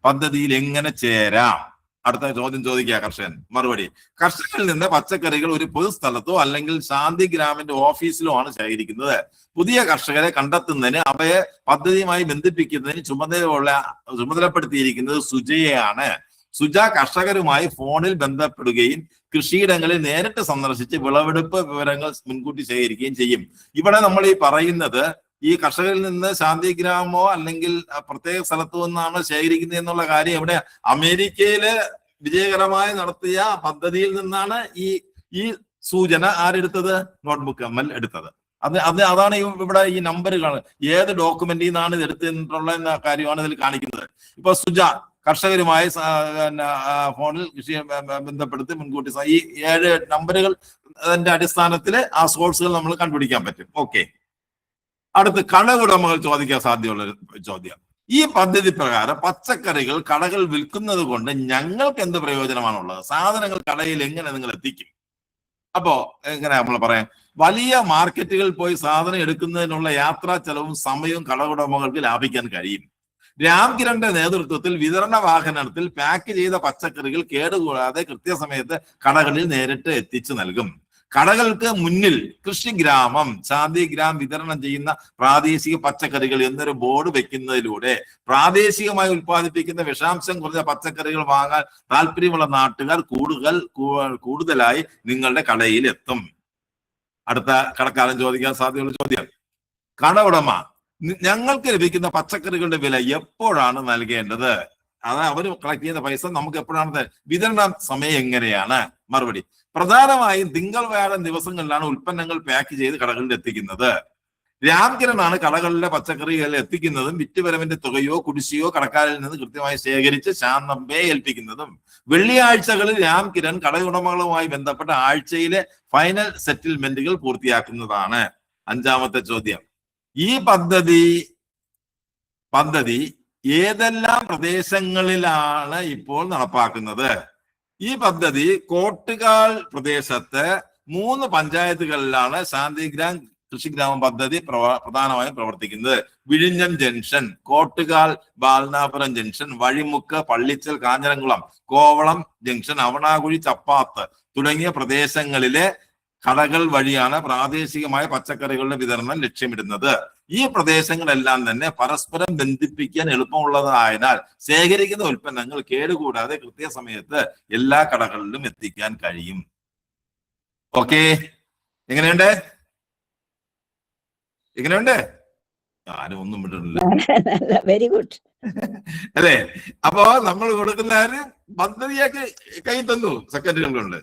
പദ്ധതിയിൽ എങ്ങനെ ചേരാം? അടുത്ത ചോദ്യം ചോദിക്കുക കർഷകൻ. മറുപടി: കർഷകരിൽ നിന്ന് പച്ചക്കറികൾ ഒരു പൊതുസ്ഥലത്തോ അല്ലെങ്കിൽ ശാന്തിഗ്രാമിന്റെ ഓഫീസിലോ ആണ് ശേഖരിക്കുന്നത്. പുതിയ കർഷകരെ കണ്ടെത്തുന്നതിന് അവയെ പദ്ധതിയുമായി ബന്ധിപ്പിക്കുന്നതിന് ചുമതലപ്പെടുത്തിയിരിക്കുന്നത് സുജയാണ്. സുജ കർഷകരുമായി ഫോണിൽ ബന്ധപ്പെടുകയും കൃഷിയിടങ്ങളിൽ നേരിട്ട് സന്ദർശിച്ച് വിളവെടുപ്പ് വിവരങ്ങൾ മുൻകൂട്ടി ശേഖരിക്കുകയും ചെയ്യും. ഇവിടെ നമ്മൾ ഈ പറയുന്നത് ഈ കർഷകരിൽ നിന്ന് ശാന്തിഗ്രാമോ അല്ലെങ്കിൽ പ്രത്യേക സ്ഥലത്തു നിന്നാണ് ശേഖരിക്കുന്നത് എന്നുള്ള കാര്യം ഇവിടെ അമേരിക്കയില് വിജയകരമായി നടത്തിയ പദ്ധതിയിൽ നിന്നാണ് ഈ സൂചന ആരെടുത്തത്? നോട്ട്ബുക്ക് അമ്മൽ എടുത്തത്. അതാണ് ഇവിടെ ഈ നമ്പറുകൾ ഏത് ഡോക്യുമെന്റിൽ നിന്നാണ് ഇത് എടുത്തിട്ടുള്ള കാര്യമാണ് ഇതിൽ കാണിക്കുന്നത്. ഇപ്പൊ സുജ കർഷകരുമായി ഫോണിൽ കൃഷിയെ ബന്ധപ്പെടുത്തി മുൻകൂട്ടി ഈ 7 നമ്പറുകൾ അതിന്റെ അടിസ്ഥാനത്തിൽ ആ സോഴ്സുകൾ നമ്മൾ കണ്ടുപിടിക്കാൻ പറ്റും. ഓക്കെ. അടുത്ത് കടകുടമകൾ ചോദിക്കാൻ സാധ്യതയുള്ള ചോദ്യം: ഈ പദ്ധതി പ്രകാരം പച്ചക്കറികൾ കടകൾ വിൽക്കുന്നത് കൊണ്ട് ഞങ്ങൾക്ക് എന്ത് പ്രയോജനമാണുള്ളത്? സാധനങ്ങൾ കടയിൽ എങ്ങനെ നിങ്ങൾ എത്തിക്കും? അപ്പോ എങ്ങനെ നമ്മൾ പറയാം, വലിയ മാർക്കറ്റുകളിൽ പോയി സാധനം എടുക്കുന്നതിനുള്ള യാത്രാ ചെലവും സമയവും കടകുടമകൾക്ക് ലാഭിക്കാൻ കഴിയും. രാംകിരന്റെ നേതൃത്വത്തിൽ വിതരണ വാഹനത്തിൽ പാക്ക് ചെയ്ത പച്ചക്കറികൾ കേടുകൂടാതെ കൃത്യസമയത്ത് കടകളിൽ നേരിട്ട് എത്തിച്ചു നൽകും. കടകൾക്ക് മുന്നിൽ കൃഷിഗ്രാമം, ശാന്തിഗ്രാം വിതരണം ചെയ്യുന്ന പ്രാദേശിക പച്ചക്കറികൾ എന്നൊരു ബോർഡ് വെക്കുന്നതിലൂടെ പ്രാദേശികമായി ഉൽപ്പാദിപ്പിക്കുന്ന വിഷാംശം കുറഞ്ഞ പച്ചക്കറികൾ വാങ്ങാൻ താല്പര്യമുള്ള നാട്ടുകാർ കൂടുതലായി നിങ്ങളുടെ കടയിൽ എത്തും. അടുത്ത കടക്കാരൻ ചോദിക്കാൻ സാധ്യതയുള്ള ചോദ്യം: കട ഉടമ, ഞങ്ങൾക്ക് ലഭിക്കുന്ന പച്ചക്കറികളുടെ വില എപ്പോഴാണ് നൽകേണ്ടത്? അതായത് അവർ കളക്ട് ചെയ്യുന്ന പൈസ നമുക്ക് എപ്പോഴാണ് വിതരണ സമയം എങ്ങനെയാണ്? മറുപടി: പ്രധാനമായും തിങ്കൾ വ്യാഴം ദിവസങ്ങളിലാണ് ഉൽപ്പന്നങ്ങൾ പാക്ക് ചെയ്ത് കടകളിൽ എത്തിക്കുന്നത്. രാംകിരണാണ് കടകളിലെ പച്ചക്കറികൾ എത്തിക്കുന്നതും വിറ്റുവരവിന്റെ തുകയോ കുടിശ്ശിയോ കടക്കാരിൽ നിന്ന് കൃത്യമായി ശേഖരിച്ച് ശാന്തമ്മയെ ഏൽപ്പിക്കുന്നതും. വെള്ളിയാഴ്ചകളിൽ രാംകിരൺ കടയുടമകളുമായി ബന്ധപ്പെട്ട ആഴ്ചയിലെ ഫൈനൽ സെറ്റിൽമെന്റുകൾ പൂർത്തിയാക്കുന്നതാണ്. 5ാമത്തെ ചോദ്യം: ഈ പദ്ധതി ഏതെല്ലാം പ്രദേശങ്ങളിലാണ് ഇപ്പോൾ നടപ്പാക്കുന്നത്? ഈ പദ്ധതി കോട്ടുകാൽ പ്രദേശത്ത് 3 പഞ്ചായത്തുകളിലാണ് ശാന്തിഗ്രാം കൃഷിഗ്രാമ പദ്ധതി പ്രധാനമായും പ്രവർത്തിക്കുന്നത്. വിഴിഞ്ഞം junction, Kottukal Balaramapuram junction, Vazhimukku, Pallichal, Kanjiramkulam, Kovalam junction, Avanakuzhi, Chappath തുടങ്ങിയ പ്രദേശങ്ങളിലെ കടകൾ വഴിയാണ് പ്രാദേശികമായ പച്ചക്കറികളുടെ വിതരണം ലക്ഷ്യമിടുന്നത്. ഈ പ്രദേശങ്ങളെല്ലാം തന്നെ പരസ്പരം ബന്ധിപ്പിക്കാൻ എളുപ്പമുള്ളതായതിനാൽ ശേഖരിക്കുന്ന ഉൽപ്പന്നങ്ങൾ കേടുകൂടാതെ കൃത്യസമയത്ത് എല്ലാ കടകളിലും എത്തിക്കാൻ കഴിയും. ഓക്കെ, എങ്ങനെയുണ്ട്? ആരും ഒന്നും വിട്ടിട്ടില്ല. Very good. അല്ലേ? അപ്പോ നമ്മൾ കൊടുക്കുന്നവര് പദ്ധതിയൊക്കെ കൈ തന്നു സെക്കൻഡുകൾ കൊണ്ട്.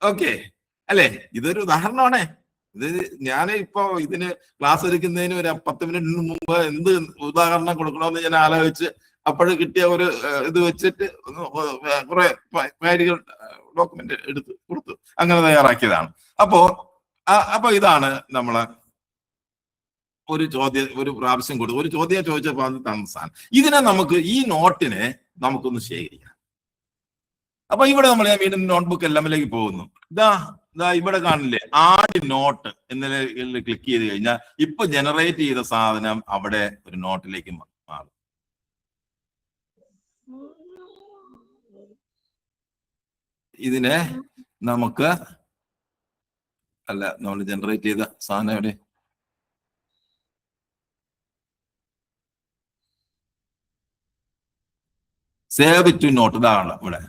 ഓക്കെ അല്ലെ? ഇതൊരു ഉദാഹരണമാണേ. ഇത് ഞാൻ ഇപ്പോ ഇതിന് ക്ലാസ് എടുക്കുന്നതിന് ഒരു 10 മിനിറ്റിന് മുമ്പ് എന്ത് ഉദാഹരണം കൊടുക്കണമെന്ന് ഞാൻ ആലോചിച്ച് അപ്പോഴും കിട്ടിയ ഒരു ഇത് വെച്ചിട്ട് കുറെ കാര്യങ്ങൾ ഡോക്യുമെന്റ് എടുത്ത് കൊടുത്തു, അങ്ങനെ തയ്യാറാക്കിയതാണ്. അപ്പൊ ഇതാണ് നമ്മള് ഒരു പ്രാവശ്യം കൊടുത്തു. ഒരു ചോദ്യം ചോദിച്ചപ്പോൾ അത് തന്ന ഇതിനെ നമുക്ക് ഈ നോട്ടിനെ നമുക്കൊന്ന് ശേഖരിക്കാം. അപ്പൊ ഇവിടെ നമ്മൾ വീണ്ടും നോട്ട്ബുക്ക് എല്ലാമിലേക്ക് പോകുന്നു. ഇതാ ഇവിടെ കാണില്ലേ, ആഡ് നോട്ട് എന്നതിൽ ക്ലിക്ക് ചെയ്ത് കഴിഞ്ഞാൽ ഇപ്പൊ ജനറേറ്റ് ചെയ്ത സാധനം അവിടെ ഒരു നോട്ടിലേക്ക് മാറും. ഇതിനെ നമുക്ക് നമ്മൾ ജനറേറ്റ് ചെയ്ത സാധനം എവിടെ? Save to note. ഇതാണ് ഇവിടെ.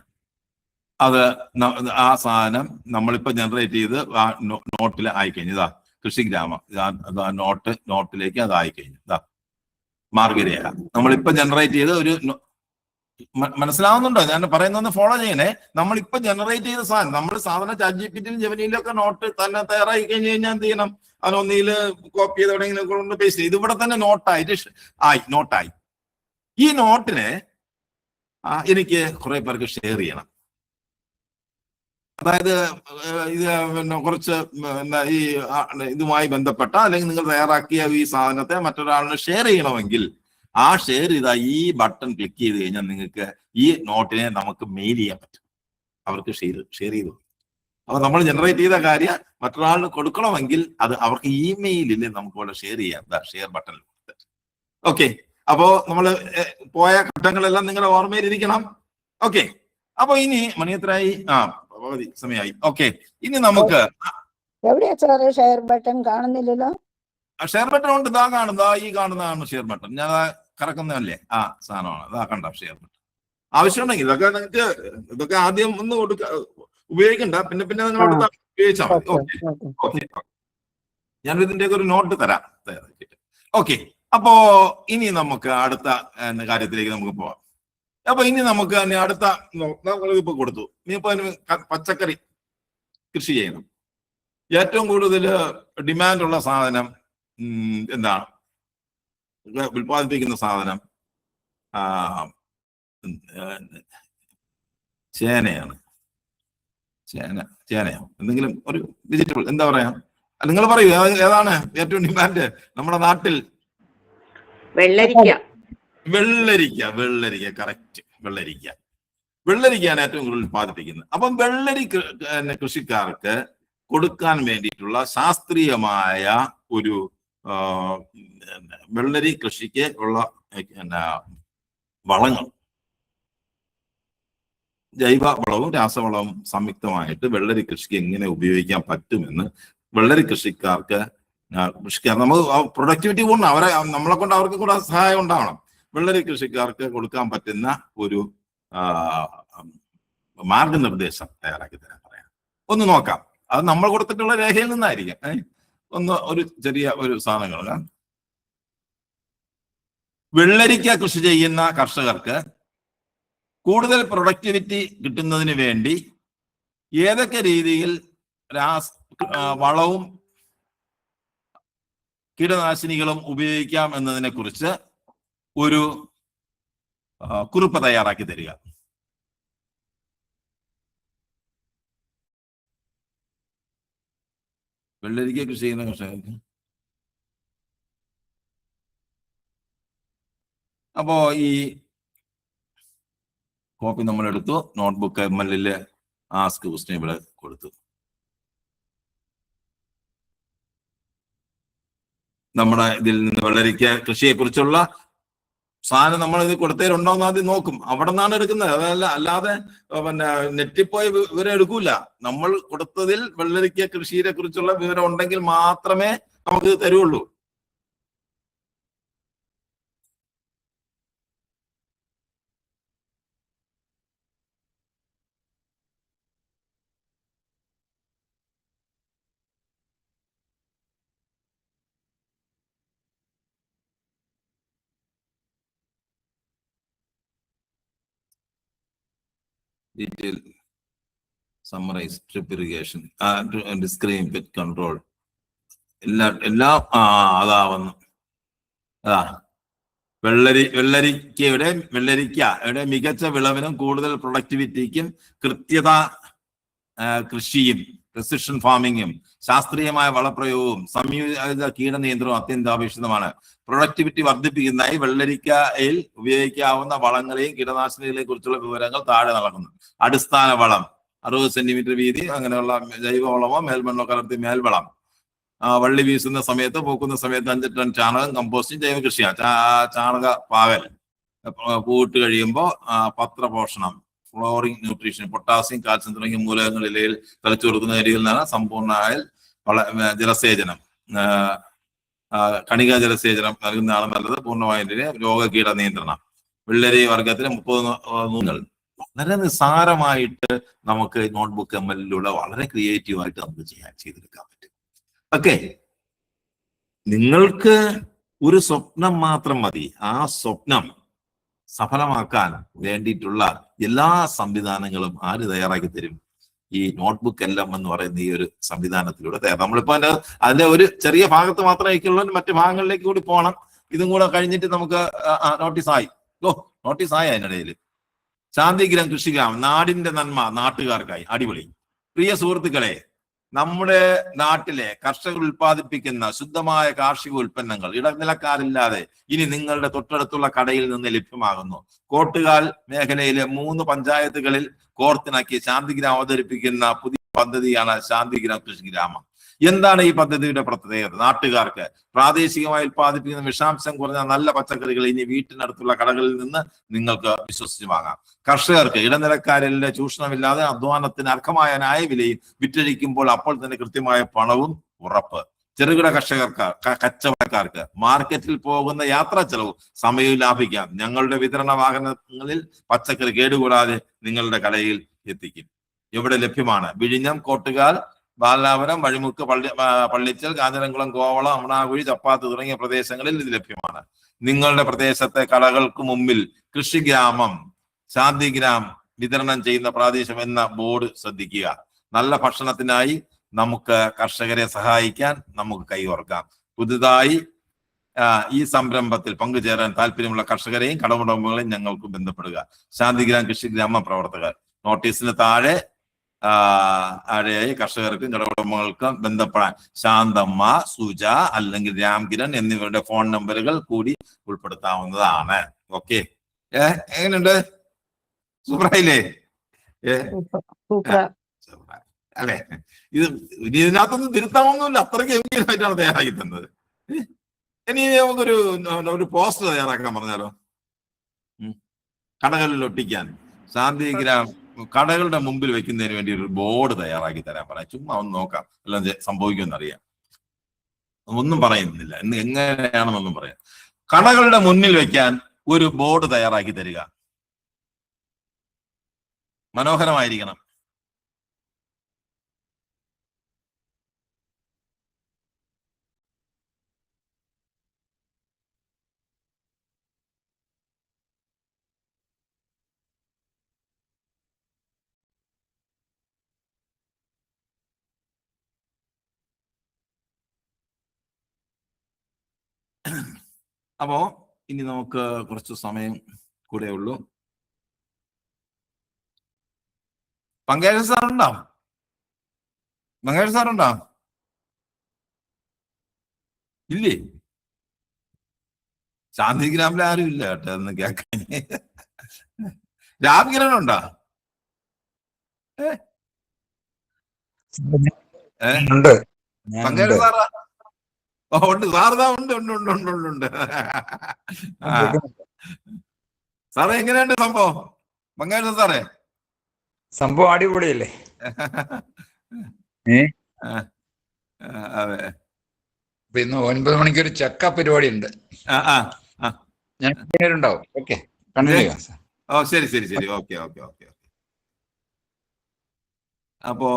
ആ സാധനം നമ്മളിപ്പോ ജനറേറ്റ് ചെയ്ത് ആ നോട്ടിൽ ആയിക്കഴിഞ്ഞു. ഇതാ കൃഷിഗ്രാമം, നോട്ടിലേക്ക് അത് ആയിക്കഴിഞ്ഞു. ഇതാ മാർഗരേഖ നമ്മളിപ്പോ ജനറേറ്റ് ചെയ്ത് ഒരു മനസ്സിലാവുന്നുണ്ടോ ഞാൻ പറയുന്നൊന്ന് ഫോളോ ചെയ്യണേ. നമ്മളിപ്പോ ജനറേറ്റ് ചെയ്ത സാധനം നമ്മൾ സാധാരണ ChatGPT ജെമിനിയിലൊക്കെ നോട്ട് തന്നെ തയ്യാറായി കഴിഞ്ഞ് കഴിഞ്ഞാൽ എന്ത് ചെയ്യണം? അതൊന്നില് കോപ്പി ചെയ്ത് എവിടെയെങ്കിലും കൊണ്ട് പേസ്റ്റ് ചെയ്ത് ഇവിടെ തന്നെ നോട്ടായി. ഈ നോട്ടിനെ എനിക്ക് കുറെ പേർക്ക് ഷെയർ ചെയ്യണം. അതായത് ഇത് പിന്നെ കുറച്ച് ഈ ഇതുമായി ബന്ധപ്പെട്ട അല്ലെങ്കിൽ നിങ്ങൾ തയ്യാറാക്കിയ ഈ സാധനത്തെ മറ്റൊരാളിന് ഷെയർ ചെയ്യണമെങ്കിൽ ആ ഷെയർ ചെയ്താൽ ഈ ബട്ടൺ ക്ലിക്ക് ചെയ്ത് കഴിഞ്ഞാൽ നിങ്ങൾക്ക് ഈ നോട്ടിനെ നമുക്ക് മെയിൽ ചെയ്യാൻ പറ്റും. അവർക്ക് ഷെയർ ചെയ്തു. അപ്പൊ നമ്മൾ ജനറേറ്റ് ചെയ്ത കാര്യം മറ്റൊരാളിന് കൊടുക്കണമെങ്കിൽ അത് അവർക്ക് ഇമെയിലിൽ നമുക്ക് ഇവിടെ ഷെയർ ചെയ്യാം. Share button. ഓക്കെ, അപ്പോ നമ്മൾ പോയ ഘട്ടങ്ങളെല്ലാം നിങ്ങളുടെ ഓർമ്മയിൽ ഇരിക്കണം. ഓക്കെ, അപ്പൊ ഇനി മണിയത്രായി സമയമായി. ഓക്കെ, ഇനി നമുക്ക് എവിടെയാ സാറേ ഷെയർ ബട്ടൺ? കാണുന്നില്ലല്ലോ. ഷെയർ ബട്ടൺ ഉണ്ട്. ഇതാ കാണുന്നതാ, ഈ കാണുന്നതാണ് ഷെയർ ബട്ടൺ. ഞാൻ കറക്കുന്നതല്ലേ ആ സാധനമാണ്. ഇതാ കണ്ട ഷെയർ ബട്ടൺ. ആവശ്യമുണ്ടെങ്കിൽ ഇതൊക്കെ നിങ്ങൾക്ക് ഇതൊക്കെ ആദ്യം ഒന്ന് ഉപയോഗിക്കണ്ട, പിന്നെ പിന്നെ നിങ്ങൾ അടുത്ത ഉപയോഗിച്ചാൽ മതി. ഓക്കെ, ഞാൻ ഇതിന്റെയൊക്കെ ഒരു നോട്ട് തരാം. ഓക്കെ, അപ്പോ ഇനി നമുക്ക് അടുത്ത കാര്യത്തിലേക്ക് നമുക്ക് പോവാം. അപ്പൊ ഇനി നമുക്ക് അടുത്ത നമ്മളിപ്പോ കൊടുത്തു. ഇനിയിപ്പോ പച്ചക്കറി കൃഷി ചെയ്യണം. ഏറ്റവും കൂടുതൽ ഡിമാൻഡുള്ള സാധനം എന്താണ്? ഉൽപ്പാദിപ്പിക്കുന്ന സാധനം ചേനയാണ്. ചേനയോ എന്തെങ്കിലും ഒരു വെജിറ്റബിൾ എന്താ പറയാ? നിങ്ങൾ പറയൂ, ഏതാണ് ഏറ്റവും ഡിമാൻഡ് നമ്മുടെ നാട്ടിൽ? വെള്ളരിക്ക. കറക്റ്റ്. വെള്ളരിക്കയാണ് ഏറ്റവും കൂടുതൽ ഉൽപ്പാദിപ്പിക്കുന്നത്. അപ്പം വെള്ളരി കൃഷിക്കാർക്ക് കൊടുക്കാൻ വേണ്ടിയിട്ടുള്ള ശാസ്ത്രീയമായ ഒരു വെള്ളരി കൃഷിക്ക് ഉള്ള വളങ്ങൾ, ജൈവ വളവും രാസവളവും സംയുക്തമായിട്ട് വെള്ളരി കൃഷിക്ക് എങ്ങനെ ഉപയോഗിക്കാൻ പറ്റുമെന്ന് വെള്ളരി കൃഷിക്കാർക്ക് നമുക്ക് പ്രൊഡക്ടിവിറ്റി കൊണ്ട് നമ്മളെ കൊണ്ട് അവർക്ക് കൂടെ സഹായം ഉണ്ടാവണം. വെള്ളരി കൃഷിക്കാർക്ക് കൊടുക്കാൻ പറ്റുന്ന ഒരു മാർഗനിർദ്ദേശം തയ്യാറാക്കി തരാൻ പറയാം. ഒന്ന് നോക്കാം. അത് നമ്മൾ കൊടുത്തിട്ടുള്ള രേഖയിൽ നിന്നായിരിക്കും. ഒരു ചെറിയ ഒരു സാധനങ്ങൾ. വെള്ളരിക്ക കൃഷി ചെയ്യുന്ന കർഷകർക്ക് കൂടുതൽ പ്രൊഡക്ടിവിറ്റി കിട്ടുന്നതിന് വേണ്ടി ഏതൊക്കെ രീതിയിൽ വളവും കീടനാശിനികളും ഉപയോഗിക്കാം എന്നതിനെ കുറിച്ച് ഒരു കുറിപ്പ് തയ്യാറാക്കി തരിക. വെള്ളരിക്ക കൃഷി ചെയ്യുന്ന കർഷകർക്ക്. അപ്പോ ഈ കോപ്പി നമ്മൾ എടുത്തു. നോട്ട്ബുക്ക് ML ആസ്ക് ക്വസ്റ്റ്യൻ ഇവിടെ കൊടുത്തു. നമ്മുടെ ഇതിൽ നിന്ന് വെള്ളരിക്ക കൃഷിയെ കുറിച്ചുള്ള സാധനം നമ്മൾ ഇത് കൊടുത്തതിലുണ്ടോ എന്ന് ആദ്യം നോക്കും. അവിടെ നിന്നാണ് എടുക്കുന്നത്. അതല്ല, അല്ലാതെ പിന്നെ നെറ്റിൽ പോയി വിവരം എടുക്കൂല. നമ്മൾ കൊടുത്തതിൽ വെള്ളരിക്ക കൃഷിയെ കുറിച്ചുള്ള വിവരം ഉണ്ടെങ്കിൽ മാത്രമേ നമുക്ക് തരുള്ളൂ. Detail, summarize, drip irrigation, discrete pit control. എല്ലാം അതാവുന്നു. വെള്ളരിക്കയുടെ മികച്ച വിളവിനും കൂടുതൽ പ്രൊഡക്ടിവിറ്റിക്കും കൃത്യത കൃഷിയും പ്രിസിഷൻ ഫാമിങ്ങും ശാസ്ത്രീയമായ വളപ്രയോഗവും സംയോജിത കീടനിയന്ത്രണവും അത്യന്താപേക്ഷിതമാണ്. പ്രൊഡക്ടിവിറ്റി വർദ്ധിപ്പിക്കുന്നതായി വെള്ളരിക്കയിൽ ഉപയോഗിക്കാവുന്ന വളങ്ങളെയും കീടനാശിനികളെയും കുറിച്ചുള്ള വിവരങ്ങൾ താഴെ നൽകുന്നു. അടിസ്ഥാന വളം 60 സെന്റിമീറ്റർ വീതി, അങ്ങനെയുള്ള ജൈവവളമോ മേൽമണ്ണോ കലർത്തി മേൽവളം. വള്ളി വീശുന്ന സമയത്ത് പൂക്കുന്ന സമയത്ത് 5 ടൺ ചാണകം, കമ്പോസ്റ്റിംഗ്, ജൈവ കൃഷിയാണ്. ചാണക പാകൽ. പൂവിട്ട് കഴിയുമ്പോൾ പത്രപോഷണം, ഫ്ലോറിംഗ് ന്യൂട്രീഷൻ, പൊട്ടാസ്യം, കാൽസ്യം തുടങ്ങിയ മൂലകങ്ങൾ ഇലയിൽ തളിച്ചു കൊടുക്കുന്ന രീതിയിൽ നിന്നാണ് സമ്പൂർണ്ണ ജലസേചനം, കണിക ജലസേചനം നൽകുന്നതാണ് നല്ലത്. പൂർണ്ണമായതിന് രോഗകീട നിയന്ത്രണം. വെള്ളരി വർഗത്തിന് 30 വളരെ നിസ്സാരമായിട്ട് നമുക്ക് നോട്ട്ബുക്ക് ML വളരെ ക്രിയേറ്റീവായിട്ട് നമുക്ക് ചെയ്തെടുക്കാൻ പറ്റും. ഓക്കെ, നിങ്ങൾക്ക് ഒരു സ്വപ്നം മാത്രം മതി. ആ സ്വപ്നം സഫലമാക്കാൻ വേണ്ടിയിട്ടുള്ള എല്ലാ സംവിധാനങ്ങളും ആര് തയ്യാറാക്കി തരും? ഈ നോട്ട്ബുക്ക് എല്ലാം എന്ന് പറയുന്ന ഈ ഒരു സംവിധാനത്തിലൂടെ നമ്മളിപ്പോ അതിന്റെ ഒരു ചെറിയ ഭാഗത്ത് മാത്രമേ മറ്റു ഭാഗങ്ങളിലേക്ക് കൂടി പോകണം. ഇതും കൂടെ കഴിഞ്ഞിട്ട് നമുക്ക് നോട്ടീസായി അതിനിടയിൽ ശാന്തിഗ്രാം കൃഷിഗ്രാം, നാടിന്റെ നന്മ നാട്ടുകാർക്കായി. അടിപൊളി. പ്രിയ സുഹൃത്തുക്കളെ, നമ്മുടെ നാട്ടിലെ കർഷകർ ഉൽപ്പാദിപ്പിക്കുന്ന ശുദ്ധമായ കാർഷിക ഉൽപ്പന്നങ്ങൾ ഇടനിലക്കാരില്ലാതെ ഇനി നിങ്ങളുടെ തൊട്ടടുത്തുള്ള കടയിൽ നിന്ന് ലഭ്യമാകുന്നു. കോട്ടുകാൽ മേഖലയിലെ 3 പഞ്ചായത്തുകളിൽ കോർത്തിണക്കി ശാന്തിഗ്രാം അവതരിപ്പിക്കുന്ന പുതിയ പദ്ധതിയാണ് ശാന്തിഗ്രാം കൃഷിഗ്രാമം. എന്താണ് ഈ പദ്ധതിയുടെ പ്രത്യേകത? നാട്ടുകാർക്ക് പ്രാദേശികമായി ഉൽപ്പാദിപ്പിക്കുന്ന വിഷാംശം കുറഞ്ഞ നല്ല പച്ചക്കറികൾ ഇനി വീട്ടിനടുത്തുള്ള കടകളിൽ നിന്ന് നിങ്ങൾക്ക് വിശ്വസിച്ച് വാങ്ങാം. കർഷകർക്ക് ഇടനിലക്കാരിലെ ചൂഷണമില്ലാതെ അധ്വാനത്തിന് അർഹമായ ന്യായവിലയും വിറ്റഴിക്കുമ്പോൾ അപ്പോൾ തന്നെ കൃത്യമായ പണവും ഉറപ്പ്. ചെറുകിട കച്ചവടക്കാർക്ക് മാർക്കറ്റിൽ പോകുന്ന യാത്രാ ചെലവും സമയവും ലാഭിക്കാം. ഞങ്ങളുടെ വിതരണ വാഹനങ്ങളിൽ പച്ചക്കറി കേടുകൂടാതെ നിങ്ങളുടെ കടയിൽ എത്തിക്കും. എവിടെ ലഭ്യമാണ്? വിഴിഞ്ഞം, കോട്ടുകാൽ, ബാലനാപുരം, വഴിമുക്ക്, പള്ളിച്ചൽ, കാഞ്ഞിരംകുളം, കോവളം, അമണാകുഴി, ചപ്പാത്ത് തുടങ്ങിയ പ്രദേശങ്ങളിൽ ഇത് ലഭ്യമാണ്. നിങ്ങളുടെ പ്രദേശത്തെ കടകൾക്ക് മുമ്പിൽ കൃഷിഗ്രാമം, ശാന്തിഗ്രാം വിതരണം ചെയ്യുന്ന പ്രാദേശികം എന്ന ബോർഡ് ശ്രദ്ധിക്കുക. നല്ല ഭക്ഷണത്തിനായി നമുക്ക് കർഷകരെ സഹായിക്കാൻ നമുക്ക് കൈകോർക്കാം. പുതുതായി ഈ സംരംഭത്തിൽ പങ്കുചേരാൻ താല്പര്യമുള്ള കർഷകരെയും കടമുടമകളെയും ഞങ്ങൾക്ക് ബന്ധപ്പെടുക. ശാന്തിഗ്രാം കൃഷിഗ്രാമ പ്രവർത്തകർ. നോട്ടീസിന് താഴെ കർഷകർക്കും കടമുടമകൾക്കും ബന്ധപ്പെടാൻ ശാന്തമ്മ, സുജ അല്ലെങ്കിൽ രാംകിരൺ എന്നിവരുടെ ഫോൺ നമ്പറുകൾ കൂടി ഉൾപ്പെടുത്താവുന്നതാണ്. ഓക്കെ, എങ്ങനെയുണ്ട്? സൂപ്പറായില്ലേ? അല്ലെ? ഇതിനകത്തൊന്നും തിരുത്താമൊന്നുമില്ല, അത്രയ്ക്ക് ഗംഭീരമായിട്ടാണ് തയ്യാറാക്കി തന്നത്. ഇനി നമുക്കൊരു പോസ്റ്റർ തയ്യാറാക്കാൻ പറഞ്ഞാലോ? കടകളിൽ ഒട്ടിക്കാൻ ശാന്തിഗ്രാം കടകളുടെ മുമ്പിൽ വെക്കുന്നതിന് വേണ്ടി ഒരു ബോർഡ് തയ്യാറാക്കി തരാൻ പറയാം. ചുമ്മാ ഒന്ന് നോക്കാം, എല്ലാം സംഭവിക്കുമെന്ന് അറിയാം. ഒന്നും പറയുന്നില്ല, എങ്ങനെയാണെന്നൊന്നും പറയാം. കടകളുടെ മുന്നിൽ വെക്കാൻ ഒരു ബോർഡ് തയ്യാറാക്കി തരിക. മനോഹരമായിരിക്കണം. അപ്പോ ഇനി നമുക്ക് കുറച്ച് സമയം കൂടെ ഉള്ളൂ. പങ്കേഷ് സാറുണ്ടോ? പങ്കേഷ് സാറുണ്ടോ? ഇല്ലേ? ശാന്തിഗ്രാമിൽ ആരും ഇല്ല കേട്ടോ എന്ന് കേൾക്കാൻ. രാംകിരണുണ്ടോ? പങ്കേഷ് സാറാ? ഉണ്ട് സാറതാ, ഉണ്ട് ഉണ്ട് ഉണ്ട് ഉണ്ട് ഉണ്ട് ഉണ്ട്. സാറേ എങ്ങനെയുണ്ട് സംഭവം? പങ്കേഷ് സാറേ, സംഭവം അടിപൊളിയല്ലേ? അതെ. ഇന്ന് 9 മണിക്ക് ഒരു ചക്ക പരിപാടി ഉണ്ട്. ഞാൻ ഉണ്ടാവും. Okay, continue. ഓ ശരി ശരി ശരി, ഓക്കെ ഓക്കെ ഓക്കെ. അപ്പോ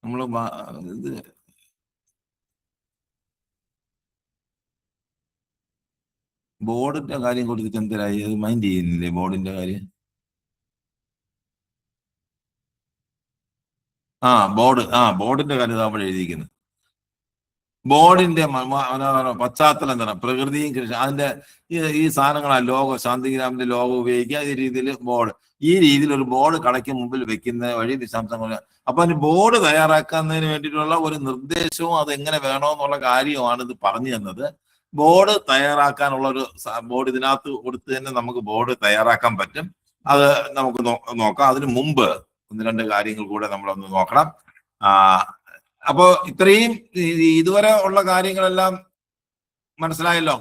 നമ്മള് ഇത് ബോർഡിന്റെ കാര്യം കൊടുത്തിട്ട് എന്തരായി? അത് മൈൻഡ് ചെയ്യുന്നില്ലേ ബോർഡിന്റെ കാര്യം? ബോർഡിന്റെ കാര്യം നമ്മൾ എഴുതിയിരിക്കുന്നത്. ബോർഡിന്റെ പശ്ചാത്തലം എന്താണ്? പ്രകൃതിയും കൃഷി, അതിന്റെ ഈ സാധനങ്ങളാ ലോഗോ, ശാന്തിഗ്രാമിന്റെ ലോഗോ ഉപയോഗിക്കുക. ഈ രീതിയിൽ ബോർഡ്, ഈ രീതിയിൽ ഒരു ബോർഡ് കടയ്ക്ക് മുമ്പിൽ വെക്കുന്ന വഴി വിശദാംശങ്ങൾ. അപ്പൊ അതിന് ബോർഡ് തയ്യാറാക്കുന്നതിന് വേണ്ടിയിട്ടുള്ള ഒരു നിർദ്ദേശവും അത് എങ്ങനെ വേണമെന്നുള്ള കാര്യമാണ് ഇത് പറഞ്ഞു തന്നത്. ബോർഡ് തയ്യാറാക്കാനുള്ള ഒരു ബോർഡ് ഇതിനകത്ത് കൊടുത്ത് തന്നെ നമുക്ക് ബോർഡ് തയ്യാറാക്കാൻ പറ്റും. അത് നമുക്ക് നോക്കാം. അതിനു മുമ്പ് 1-2 കാര്യങ്ങൾ കൂടെ നമ്മളൊന്ന് നോക്കണം. അപ്പോ ഇത്രയും ഇതുവരെ ഉള്ള കാര്യങ്ങളെല്ലാം മനസ്സിലായല്ലോ?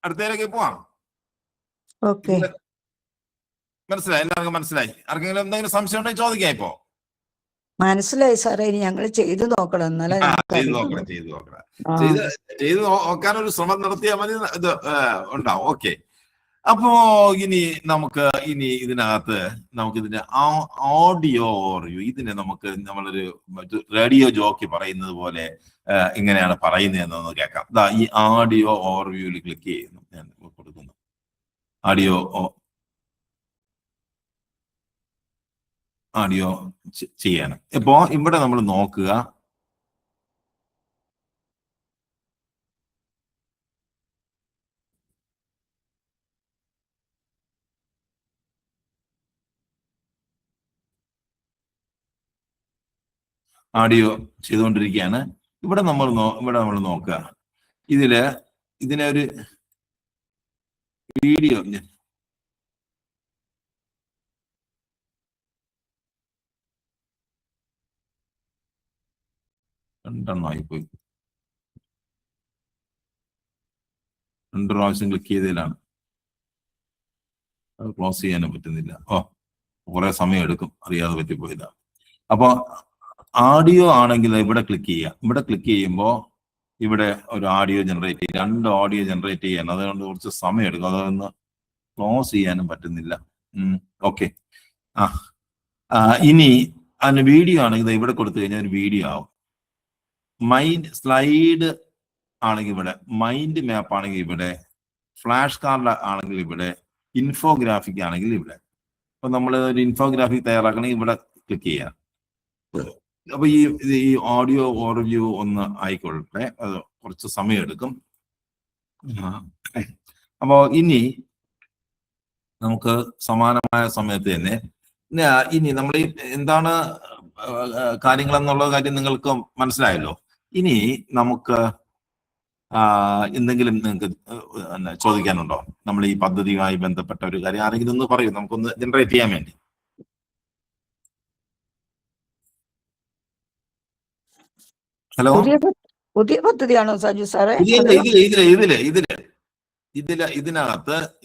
അടുത്തതിലേക്ക് പോവാം. മനസ്സിലായി? എല്ലാവർക്കും മനസ്സിലായി? ആർക്കെങ്കിലും എന്തെങ്കിലും സംശയം ഉണ്ടെങ്കിൽ ചോദിക്കാം. ഇപ്പോ മനസ്സിലായി സാറേ. ഇനി ഞങ്ങൾ ചെയ്തു നോക്കണം. എന്നാലേ ചെയ്ത് നോക്കാനൊരു ശ്രമം നടത്തിയാൽ മതി. ഇത് ഉണ്ടാവും. ഓക്കെ. അപ്പോ ഇനി ഇതിനകത്ത് ഇതിന്റെ ഓഡിയോ ഓവർവ്യൂ, ഇതിനെ നമ്മളൊരു റേഡിയോ ജോക്കി പറയുന്നത് പോലെ ഇങ്ങനെയാണ് പറയുന്നതെന്നൊന്ന് കേൾക്കാം. ഈ ഓഡിയോ ഓവർവ്യൂവിൽ ക്ലിക്ക് ചെയ്യുന്നു. ഞാൻ കൊടുക്കുന്നു ഓഡിയോ ചെയ്യണം. ഇപ്പോ ഇവിടെ നമ്മൾ നോക്കുക. ഓഡിയോ ചെയ്തുകൊണ്ടിരിക്കുകയാണ്. ഇവിടെ നമ്മൾ നോക്കുക, ഇതിനെ ഒരു വീഡിയോ രണ്ടെണ്ണമായിപ്പോയി. 2 പ്രാവശ്യം ക്ലിക്ക് ചെയ്തതിലാണ് അത് ക്ലോസ് ചെയ്യാനും പറ്റുന്നില്ല. കുറെ സമയം എടുക്കും, അറിയാതെ പറ്റിപ്പോയതാ. അപ്പൊ ഓഡിയോ ആണെങ്കിൽ ഇവിടെ ക്ലിക്ക് ചെയ്യുക. ഇവിടെ ക്ലിക്ക് ചെയ്യുമ്പോൾ ഇവിടെ ഒരു ഓഡിയോ ജനറേറ്റ് ചെയ്യും, 2 ഓഡിയോ ജനറേറ്റ് ചെയ്യാൻ. അതുകൊണ്ട് കുറച്ച് സമയം എടുക്കും, അതൊന്ന് ക്ലോസ് ചെയ്യാനും പറ്റുന്നില്ല. ഓക്കെ. ഇനി അതിന് വീഡിയോ ആണെങ്കിൽ ഇവിടെ കൊടുത്തു കഴിഞ്ഞാൽ ഒരു വീഡിയോ ആവും. മൈൻഡ് സ്ലൈഡ് ആണെങ്കിൽ ഇവിടെ, മൈൻഡ് മാപ്പ് ആണെങ്കിൽ ഇവിടെ, ഫ്ലാഷ് കാർഡ് ആണെങ്കിൽ ഇവിടെ, ഇൻഫോഗ്രാഫിക് ആണെങ്കിൽ ഇവിടെ. അപ്പൊ നമ്മൾ ഒരു ഇൻഫോഗ്രാഫിക് തയ്യാറാക്കണമെങ്കിൽ ഇവിടെ ക്ലിക്ക് ചെയ്യാം. അപ്പൊ ഈ ഓഡിയോ ഓവർവ്യൂ ഒന്ന് ആയിക്കൊള്ളട്ടെ, അത് കുറച്ച് സമയം എടുക്കും. അപ്പോ ഇനി നമുക്ക് സമാനമായ സമയത്ത് തന്നെ ഇനി നമ്മൾ എന്താണ് കാര്യങ്ങളെന്നുള്ള കാര്യം നിങ്ങൾക്ക് മനസ്സിലായല്ലോ. ഇനി നമുക്ക് എന്തെങ്കിലും നിങ്ങൾക്ക് ചോദിക്കാനുണ്ടോ? നമ്മൾ ഈ പദ്ധതിയുമായി ബന്ധപ്പെട്ട ഒരു കാര്യം ആരെങ്കിലും ഒന്ന് പറയൂ, നമുക്കൊന്ന് ജനറേറ്റ് ചെയ്യാൻ വേണ്ടി. ഹലോ, പുതിയ പദ്ധതിയാണോ സജു സാറേ?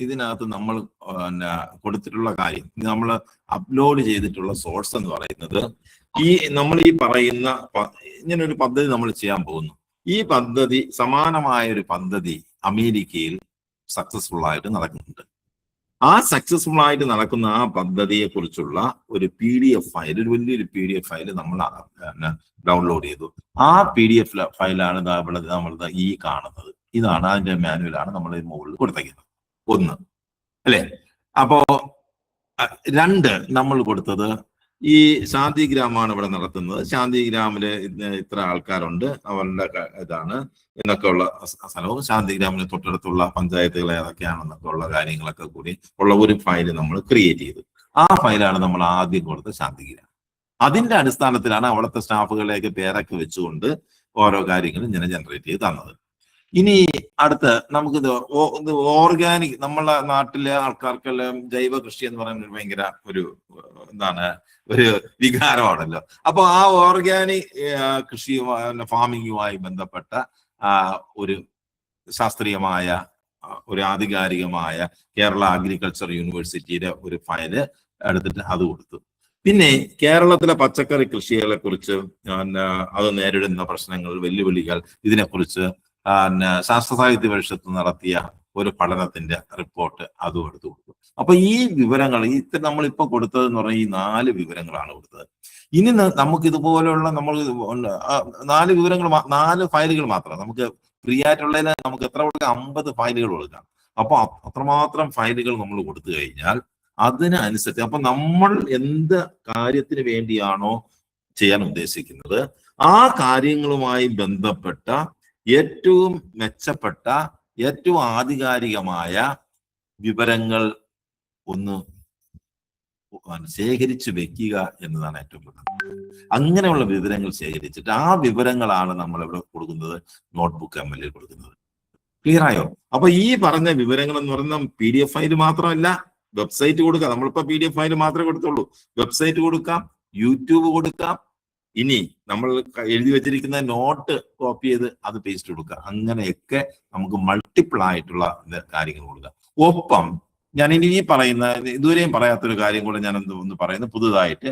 ഇതിനകത്ത് നമ്മൾ കൊടുത്തിട്ടുള്ള കാര്യം, നമ്മൾ അപ്ലോഡ് ചെയ്തിട്ടുള്ള സോഴ്സ് എന്ന് പറയുന്നത് നമ്മൾ ഈ പറയുന്ന ഇങ്ങനൊരു പദ്ധതി നമ്മൾ ചെയ്യാൻ പോകുന്നു. ഈ പദ്ധതി സമാനമായ ഒരു പദ്ധതി അമേരിക്കയിൽ സക്സസ്ഫുൾ ആയിട്ട് നടക്കുന്നുണ്ട്. ആ സക്സസ്ഫുൾ ആയിട്ട് നടക്കുന്ന ആ പദ്ധതിയെ കുറിച്ചുള്ള ഒരു PDF ഫയൽ, ഒരു വലിയൊരു PDF ഫയൽ നമ്മൾ ഡൗൺലോഡ് ചെയ്തു. ആ PDF ഫയലാണ് നമ്മൾ ഈ കാണുന്നത്. ഇതാണ് അതിന്റെ മാനുവലാണ് നമ്മൾ മുകളിൽ കൊടുത്തേക്കുന്നത്. 1 അല്ലേ? അപ്പോ 2 നമ്മൾ കൊടുത്തത് ഈ ശാന്തിഗ്രാമാണ് ഇവിടെ നടത്തുന്നത്. ശാന്തിഗ്രാമില് ഇത്ര ആൾക്കാരുണ്ട്, അവരുടെ ഇതാണ് എന്നൊക്കെ ഉള്ള സ്ഥലവും ശാന്തിഗ്രാമിന് തൊട്ടടുത്തുള്ള പഞ്ചായത്തുകൾ ഏതൊക്കെയാണെന്നൊക്കെ ഉള്ള കാര്യങ്ങളൊക്കെ കൂടി ഉള്ള ഒരു ഫയൽ നമ്മൾ ക്രിയേറ്റ് ചെയ്തു. ആ ഫയലാണ് നമ്മൾ ആദ്യം കൊടുത്ത ശാന്തിഗ്രാം. അതിന്റെ അടിസ്ഥാനത്തിലാണ് അവിടുത്തെ സ്റ്റാഫുകളെയൊക്കെ പേരൊക്കെ വെച്ചുകൊണ്ട് ഓരോ കാര്യങ്ങളും ഇങ്ങനെ ജനറേറ്റ് ചെയ്ത് തന്നത്. ഇനി അടുത്ത് നമുക്കിത് ഓർഗാനിക്, നമ്മളെ നാട്ടിലെ ആൾക്കാർക്കെല്ലാം ജൈവ കൃഷി എന്ന് പറയുന്നത് ഭയങ്കര ഒരു ഒരു വികാരമാണല്ലോ. അപ്പൊ ആ ഓർഗാനിക് കൃഷിയുമായി ഫാമിങ്ങുമായി ബന്ധപ്പെട്ട ഒരു ശാസ്ത്രീയമായ ഒരു ആധികാരികമായ കേരള അഗ്രികൾച്ചർ യൂണിവേഴ്സിറ്റിയുടെ ഒരു ഫയല് എടുത്തിട്ട് അത് കൊടുത്തു. പിന്നെ കേരളത്തിലെ പച്ചക്കറി കൃഷികളെ കുറിച്ച് അത് നേരിടുന്ന പ്രശ്നങ്ങൾ, വെല്ലുവിളികൾ, ഇതിനെക്കുറിച്ച് ശാസ്ത്ര സാഹിത്യ പരിഷത്ത് നടത്തിയ ഒരു പഠനത്തിന്റെ റിപ്പോർട്ട് അതും എടുത്തു കൊടുത്തു. അപ്പൊ ഈ വിവരങ്ങൾ നമ്മളിപ്പോ കൊടുത്തതെന്ന് പറഞ്ഞാൽ ഈ 4 വിവരങ്ങളാണ് കൊടുത്തത്. ഇനി നമുക്ക് ഇതുപോലെയുള്ള നമ്മൾ 4 വിവരങ്ങൾ, 4 ഫയലുകൾ മാത്രം നമുക്ക് ഫ്രീ ആയിട്ടുള്ളതിന് നമുക്ക് എത്ര കൊടുക്കാം? 50 ഫയലുകൾ കൊടുക്കാം. അപ്പൊ അത്രമാത്രം ഫയലുകൾ നമ്മൾ കൊടുത്തു കഴിഞ്ഞാൽ അതിനനുസരിച്ച് അപ്പൊ നമ്മൾ എന്ത് കാര്യത്തിന് വേണ്ടിയാണോ ചെയ്യാൻ ഉദ്ദേശിക്കുന്നത് ആ കാര്യങ്ങളുമായി ബന്ധപ്പെട്ട ഏറ്റവും മെച്ചപ്പെട്ട, ഏറ്റവും ആധികാരികമായ വിവരങ്ങൾ ഒന്ന് ശേഖരിച്ചു വെക്കുക എന്നതാണ് ഏറ്റവും പ്രധാനം. അങ്ങനെയുള്ള വിവരങ്ങൾ ശേഖരിച്ചിട്ട് ആ വിവരങ്ങളാണ് നമ്മൾ ഇവിടെ കൊടുക്കുന്നത്, നോട്ട്ബുക്ക് ML കൊടുക്കുന്നത്. ക്ലിയർ ആയോ? അപ്പൊ ഈ പറഞ്ഞ വിവരങ്ങൾ എന്ന് പറയുന്ന PDF ഫയൽ മാത്രമല്ല, വെബ്സൈറ്റ് കൊടുക്കാം. നമ്മളിപ്പോ PDF ഫയൽ മാത്രമേ കൊടുത്തുള്ളൂ. വെബ്സൈറ്റ് കൊടുക്കാം, യൂട്യൂബ് കൊടുക്കാം. ഇനി നമ്മൾ എഴുതി വെച്ചിരിക്കുന്ന നോട്ട് കോപ്പി ചെയ്ത് അത് പേസ്റ്റ് കൊടുക്കുക. അങ്ങനെയൊക്കെ നമുക്ക് മൾട്ടിപ്പിൾ ആയിട്ടുള്ള കാര്യങ്ങൾ കൊടുക്കുക. ഒപ്പം ഞാൻ ഇനി ഈ പറയുന്ന ഇതുവരെയും പറയാത്തൊരു കാര്യം കൂടെ ഞാൻ ഒന്ന് പറയുന്നത് പുതുതായിട്ട്.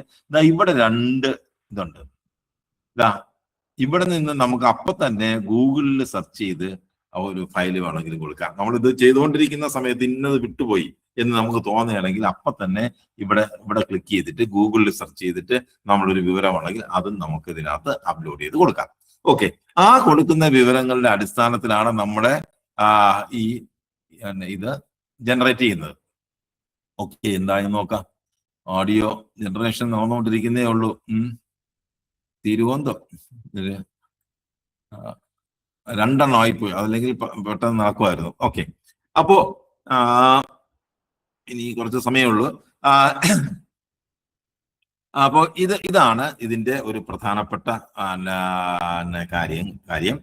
ഇവിടെ 2 ഇതുണ്ട്. ഇവിടെ നിന്ന് നമുക്ക് അപ്പൊ തന്നെ ഗൂഗിളിൽ സെർച്ച് ചെയ്ത് ഒരു ഫയൽ വേണമെങ്കിലും കൊടുക്കാം. നമ്മളിത് ചെയ്തുകൊണ്ടിരിക്കുന്ന സമയത്ത് ഇന്നത് വിട്ടുപോയി എന്ന് നമുക്ക് തോന്നുകയാണെങ്കിൽ അപ്പൊ തന്നെ ഇവിടെ ക്ലിക്ക് ചെയ്തിട്ട് ഗൂഗിളിൽ സെർച്ച് ചെയ്തിട്ട് നമ്മളൊരു വിവരമാണെങ്കിൽ അതും നമുക്ക് ഇതിനകത്ത് അപ്ലോഡ് ചെയ്ത് കൊടുക്കാം. ഓക്കെ. ആ കൊടുക്കുന്ന വിവരങ്ങളുടെ അടിസ്ഥാനത്തിലാണ് നമ്മുടെ ഈ ഇത് ജനറേറ്റ് ചെയ്യുന്നത്. ഓക്കെ, എന്താണെന്ന് നോക്കാം. ഓഡിയോ ജനറേഷൻ നടന്നുകൊണ്ടിരിക്കുന്നേ ഉള്ളൂ. തിരുവനന്തപുരം 2 ആയിപ്പോയി, അതല്ലെങ്കിൽ പെട്ടെന്ന് നടക്കുമായിരുന്നു. ഓക്കെ, അപ്പോ ഇനി കുറച്ച് സമയമുള്ളൂ. അപ്പോൾ ഇതാണ് ഇതിന്റെ ഒരു പ്രധാനപ്പെട്ട കാര്യം.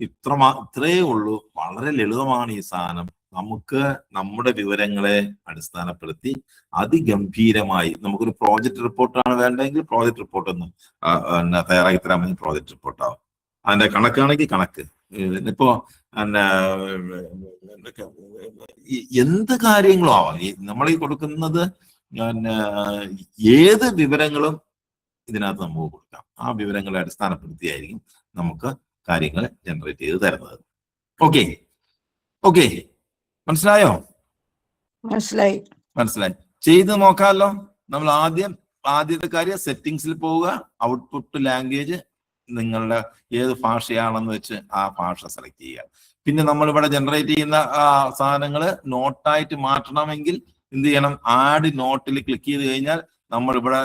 ഇത്രയേ ഉള്ളൂ. വളരെ ലളിതമാണ് ഈ സാധനം. നമുക്ക് നമ്മുടെ വിവരങ്ങളെ അടിസ്ഥാനപ്പെടുത്തി അതിഗംഭീരമായി നമുക്കൊരു പ്രോജക്റ്റ് റിപ്പോർട്ടാണ് വേണ്ടതെങ്കിൽ പ്രോജക്റ്റ് റിപ്പോർട്ട് ഒന്ന് തയ്യാറാക്കി തരാമെങ്കിൽ പ്രോജക്റ്റ് റിപ്പോർട്ടാവും. അതിന്റെ കണക്കാണെങ്കിൽ കണക്ക്. ഇപ്പോ എന്ത് കാര്യങ്ങളും ആവാം. നമ്മൾ ഈ കൊടുക്കുന്നത് ഏത് വിവരങ്ങളും ഇതിനകത്ത് നമുക്ക് കൊടുക്കാം. ആ വിവരങ്ങളെ അടിസ്ഥാനപ്പെടുത്തിയായിരിക്കും നമുക്ക് കാര്യങ്ങൾ ജനറേറ്റ് ചെയ്ത് തരുന്നത്. ഓക്കെ ഓക്കെ, മനസ്സിലായോ? മനസ്സിലായി. ചെയ്ത് നോക്കാമല്ലോ. നമ്മൾ ആദ്യത്തെ കാര്യം സെറ്റിങ്സിൽ പോവുക, ഔട്ട്പുട്ട് ലാംഗ്വേജ് നിങ്ങളുടെ ഏത് ഭാഷയാണെന്ന് വെച്ച് ആ ഭാഷ സെലക്ട് ചെയ്യുക. പിന്നെ നമ്മൾ ഇവിടെ ജനറേറ്റ് ചെയ്യുന്ന സാധനങ്ങൾ നോട്ടായിട്ട് മാറ്റണമെങ്കിൽ എന്ത് ചെയ്യണം? ആഡ് നോട്ടിൽ ക്ലിക്ക് ചെയ്ത് കഴിഞ്ഞാൽ നമ്മൾ ഇവിടെ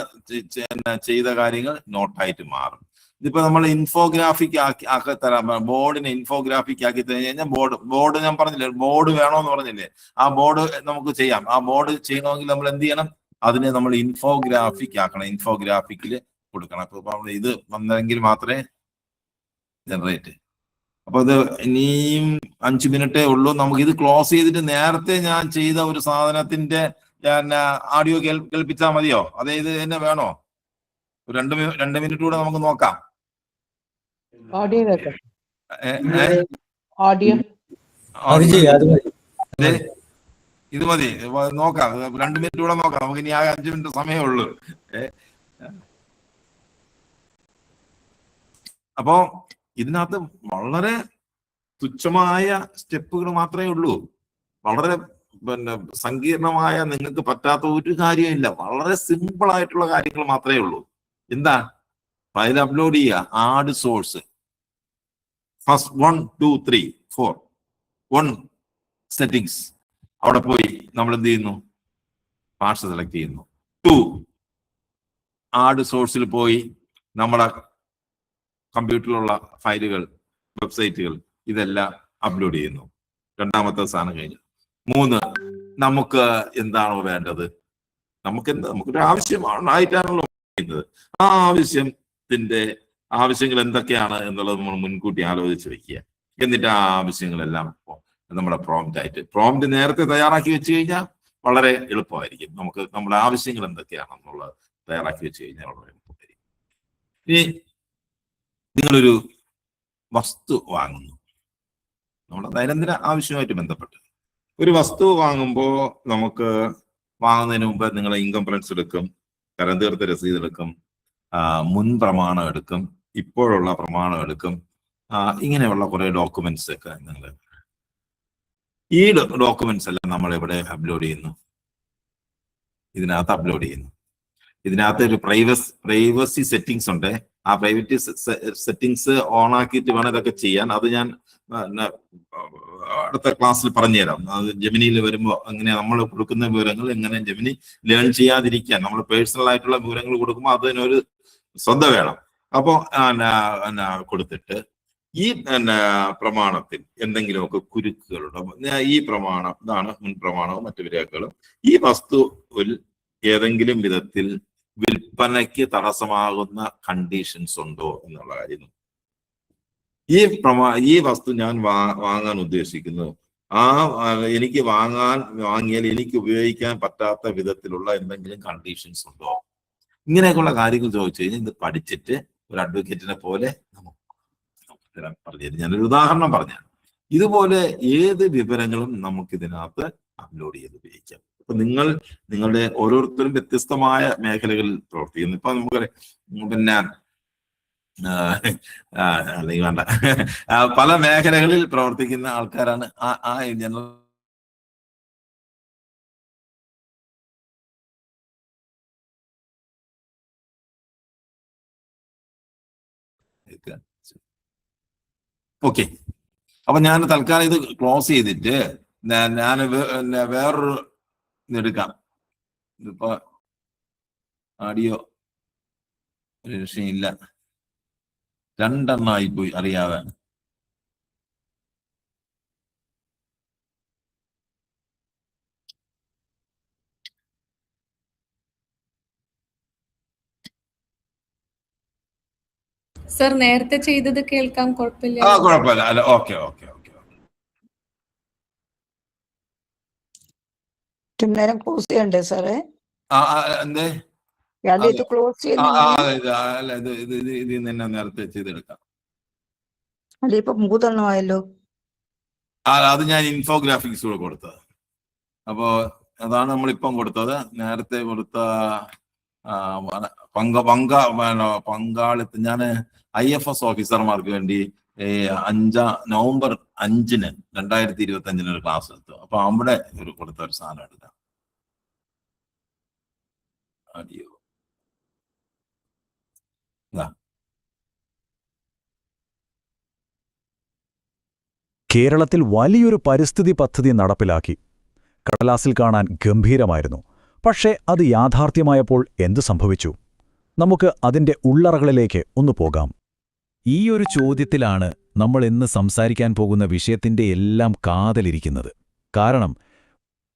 ചെയ്ത കാര്യങ്ങൾ നോട്ടായിട്ട് മാറും. ഇതിപ്പോ നമ്മൾ ഇൻഫോഗ്രാഫിക് ആക്കി തരാം. ബോർഡിനെ ഇൻഫോഗ്രാഫിക് ആക്കി കഴിഞ്ഞാൽ ബോർഡ് ഞാൻ പറഞ്ഞില്ലേ, ബോർഡ് വേണോന്ന് പറഞ്ഞില്ലേ, ആ ബോർഡ് നമുക്ക് ചെയ്യാം. ആ ബോർഡ് ചെയ്യണമെങ്കിൽ നമ്മൾ എന്ത് ചെയ്യണം? അതിനെ നമ്മൾ ഇൻഫോഗ്രാഫിക് ആക്കണം. ഇൻഫോഗ്രാഫിക്കിൽ കൊടുക്കണം. അപ്പൊ ഇത് വന്നെങ്കിൽ മാത്രമേ ജനറേറ്റ്. അപ്പൊ ഇത് ഇനിയും 5 മിനിറ്റേ ഉള്ളൂ. നമുക്ക് ഇത് ക്ലോസ് ചെയ്തിട്ട് നേരത്തെ ഞാൻ ചെയ്ത ഒരു സാധനത്തിന്റെ ഓഡിയോ കേൾപ്പിച്ചാൽ മതിയോ? അതായത് തന്നെ വേണോ? 2 മിനിറ്റ് കൂടെ നമുക്ക് നോക്കാം. ഇത് മതി, നോക്കാം. 2 മിനിറ്റ് കൂടെ നോക്കാം. നമുക്ക് ഇനി ആ 5 മിനിറ്റ് സമയമേ ഉള്ളൂ. അപ്പോ ഇതിനകത്ത് വളരെ തുച്ഛമായ സ്റ്റെപ്പുകൾ മാത്രമേ ഉള്ളൂ. വളരെ സങ്കീർണമായ നിങ്ങൾക്ക് പറ്റാത്ത ഒരു കാര്യമില്ല. വളരെ സിമ്പിൾ ആയിട്ടുള്ള കാര്യങ്ങൾ മാത്രമേ ഉള്ളൂ. എന്താ? ഫയൽ അപ്ലോഡ് ചെയ്യുക, ആഡ് സോഴ്സ്, ഫസ്റ്റ് 1 2 3 4 1 സെറ്റിംഗ്സ്. അവിടെ പോയി നമ്മൾ എന്ത് ചെയ്യുന്നു? ഭാഷ സെലക്ട് ചെയ്യുന്നു. 2 ആഡ് സോഴ്സിൽ പോയി നമ്മുടെ കമ്പ്യൂട്ടറിലുള്ള ഫയലുകൾ, വെബ്സൈറ്റുകൾ ഇതെല്ലാം അപ്ലോഡ് ചെയ്യുന്നു. രണ്ടാമത്തെ സാധനം കഴിഞ്ഞു. 3 നമുക്ക് എന്താണോ വേണ്ടത്, നമുക്കൊരു ആവശ്യമായിട്ടാണല്ലോ ചെയ്യുന്നത്. ആ ആവശ്യങ്ങൾ എന്തൊക്കെയാണ് എന്നുള്ളത് നമ്മൾ മുൻകൂട്ടി ആലോചിച്ച് വെക്കുക. എന്നിട്ട് ആ ആവശ്യങ്ങളെല്ലാം നമ്മുടെ പ്രോംപ്റ്റ് നേരത്തെ തയ്യാറാക്കി വെച്ച് കഴിഞ്ഞാൽ വളരെ എളുപ്പമായിരിക്കും. നമുക്ക് നമ്മുടെ ആവശ്യങ്ങൾ എന്തൊക്കെയാണെന്നുള്ളത് തയ്യാറാക്കി വെച്ച് കഴിഞ്ഞാൽ വളരെ എളുപ്പമായിരിക്കും. ഇനി നിങ്ങളൊരു വസ്തു വാങ്ങുന്നു, നമ്മുടെ ദൈനംദിന ആവശ്യവുമായിട്ട് ബന്ധപ്പെട്ട് ഒരു വസ്തു വാങ്ങുമ്പോൾ നമുക്ക് വാങ്ങുന്നതിന് മുമ്പ് നിങ്ങൾ ഇൻകം പ്രിൻസ് എടുക്കും, കരം തീർത്ത രസീത് എടുക്കും, മുൻ പ്രമാണം എടുക്കും, ഇപ്പോഴുള്ള പ്രമാണം എടുക്കും. ഇങ്ങനെയുള്ള കുറെ ഡോക്യുമെന്റ്സ് ഒക്കെ നിങ്ങൾ ഈ ഡോക്യുമെന്റ്സ് എല്ലാം നമ്മൾ ഇവിടെ അപ്ലോഡ് ചെയ്യുന്നു. ഇതിനകത്ത് അപ്ലോഡ് ചെയ്യുന്നു. ഇതിനകത്ത് ഒരു പ്രൈവസി സെറ്റിങ്സ് ഉണ്ട്. ആ പ്രൈവറ്റ് സെറ്റിങ്സ് ഓൺ ആക്കിയിട്ട് വേണം ഇതൊക്കെ ചെയ്യാൻ. അത് ഞാൻ അടുത്ത ക്ലാസ്സിൽ പറഞ്ഞുതരാം. അത് ജെമിനിയിൽ വരുമ്പോൾ അങ്ങനെ നമ്മൾ കൊടുക്കുന്ന വിവരങ്ങൾ എങ്ങനെ ജെമിനി ലേൺ ചെയ്യാതിരിക്കാൻ, നമ്മൾ പേഴ്സണൽ ആയിട്ടുള്ള വിവരങ്ങൾ കൊടുക്കുമ്പോൾ അതിനൊരു ശ്രദ്ധ വേണം. അപ്പോൾ കൊടുത്തിട്ട് ഈ പ്രമാണത്തിൽ എന്തെങ്കിലുമൊക്കെ കുരുക്കുകളുണ്ടോ? ഈ പ്രമാണം ഇതാണ് മുൻ പ്രമാണവും മറ്റു രേഖകളും. ഈ വസ്തുവിൽ ഏതെങ്കിലും വിധത്തിൽ വിൽപ്പനയ്ക്ക് തടസ്സമാകുന്ന കണ്ടീഷൻസ് ഉണ്ടോ എന്നുള്ള കാര്യം. ഈ വസ്തു ഞാൻ വാങ്ങാൻ ഉദ്ദേശിക്കുന്നു, എനിക്ക് വാങ്ങിയാൽ എനിക്ക് ഉപയോഗിക്കാൻ പറ്റാത്ത വിധത്തിലുള്ള എന്തെങ്കിലും കണ്ടീഷൻസ് ഉണ്ടോ? ഇങ്ങനെയൊക്കെയുള്ള കാര്യങ്ങൾ ചോദിച്ചു കഴിഞ്ഞാൽ ഇത് പഠിച്ചിട്ട് ഒരു അഡ്വക്കേറ്റിനെ പോലെ നമുക്ക് പറഞ്ഞു. ഞാനൊരു ഉദാഹരണം പറഞ്ഞാൽ ഇതുപോലെ ഏത് വിവരങ്ങളും നമുക്ക് ഇതിനകത്ത് അപ്ലോഡ് ചെയ്ത് ഉപയോഗിക്കാം. അപ്പൊ നിങ്ങളുടെ ഓരോരുത്തരും വ്യത്യസ്തമായ മേഖലകളിൽ പ്രവർത്തിക്കുന്നു. ഇപ്പൊ നമുക്കറിയാം, പിന്നെ അല്ലെങ്കിൽ വേണ്ട, പല മേഖലകളിൽ പ്രവർത്തിക്കുന്ന ആൾക്കാരാണ് ആ ജനറൽ ഓക്കെ. അപ്പൊ ഞാൻ തൽക്കാലം ഇത് ക്ലോസ് ചെയ്തിട്ട് ഞാൻ വേറൊരു ഇതെടുക്കാം. ഇതിപ്പോ ആഡിയോ ഒരു രക്ഷയില്ല, 2 എണ്ണമായി പോയി അറിയാതെ. സർ നേരത്തെ ചെയ്തത് കേൾക്കാം, കുഴപ്പമില്ല. കുഴപ്പമില്ല. അല്ല, ഓക്കെ ഓക്കെ ഓക്കെ. നേരം ക്ലോസ് ചെയ്യണ്ടേ സാറേ? എന്തേ? ഇത് ക്ലോസ് ചെയ്യുന്ന അല്ല, ഇത് തന്നെ നേരത്തെ ചെയ്തെടുക്കാം. അല്ല, ഇപ്പൊ 3 ആയല്ലോ. അത് ഞാൻ ഇൻഫോഗ്രാഫിക്സ് കൂടെ കൊടുത്തത്. അപ്പോ അതാണ് നമ്മളിപ്പം കൊടുത്തത്. നേരത്തെ കൊടുത്ത പങ്കാളിത്തം ഞാൻ IFS ഓഫീസർമാർക്ക് വേണ്ടി നവംബർ 5, 2025 ഒരു ക്ലാസ് എടുത്തു. അപ്പൊ അവിടെ കൊടുത്ത ഒരു സാധനം എടുക്കാം. അടിയോ കേരളത്തിൽ വലിയൊരു പരിസ്ഥിതി പദ്ധതി നടപ്പിലാക്കി. കടലാസിൽ കാണാൻ ഗംഭീരമായിരുന്നു. പക്ഷേ അത് യാഥാർത്ഥ്യമായപ്പോൾ എന്തു സംഭവിച്ചു? നമുക്ക് അതിന്റെ ഉള്ളറകളിലേക്ക് ഒന്ന് പോകാം. ഈയൊരു ചോദ്യത്തിലാണ് നമ്മൾ ഇന്ന് സംസാരിക്കാൻ പോകുന്ന വിഷയത്തിന്റെ എല്ലാം കാതലിരിക്കുന്നത്. കാരണം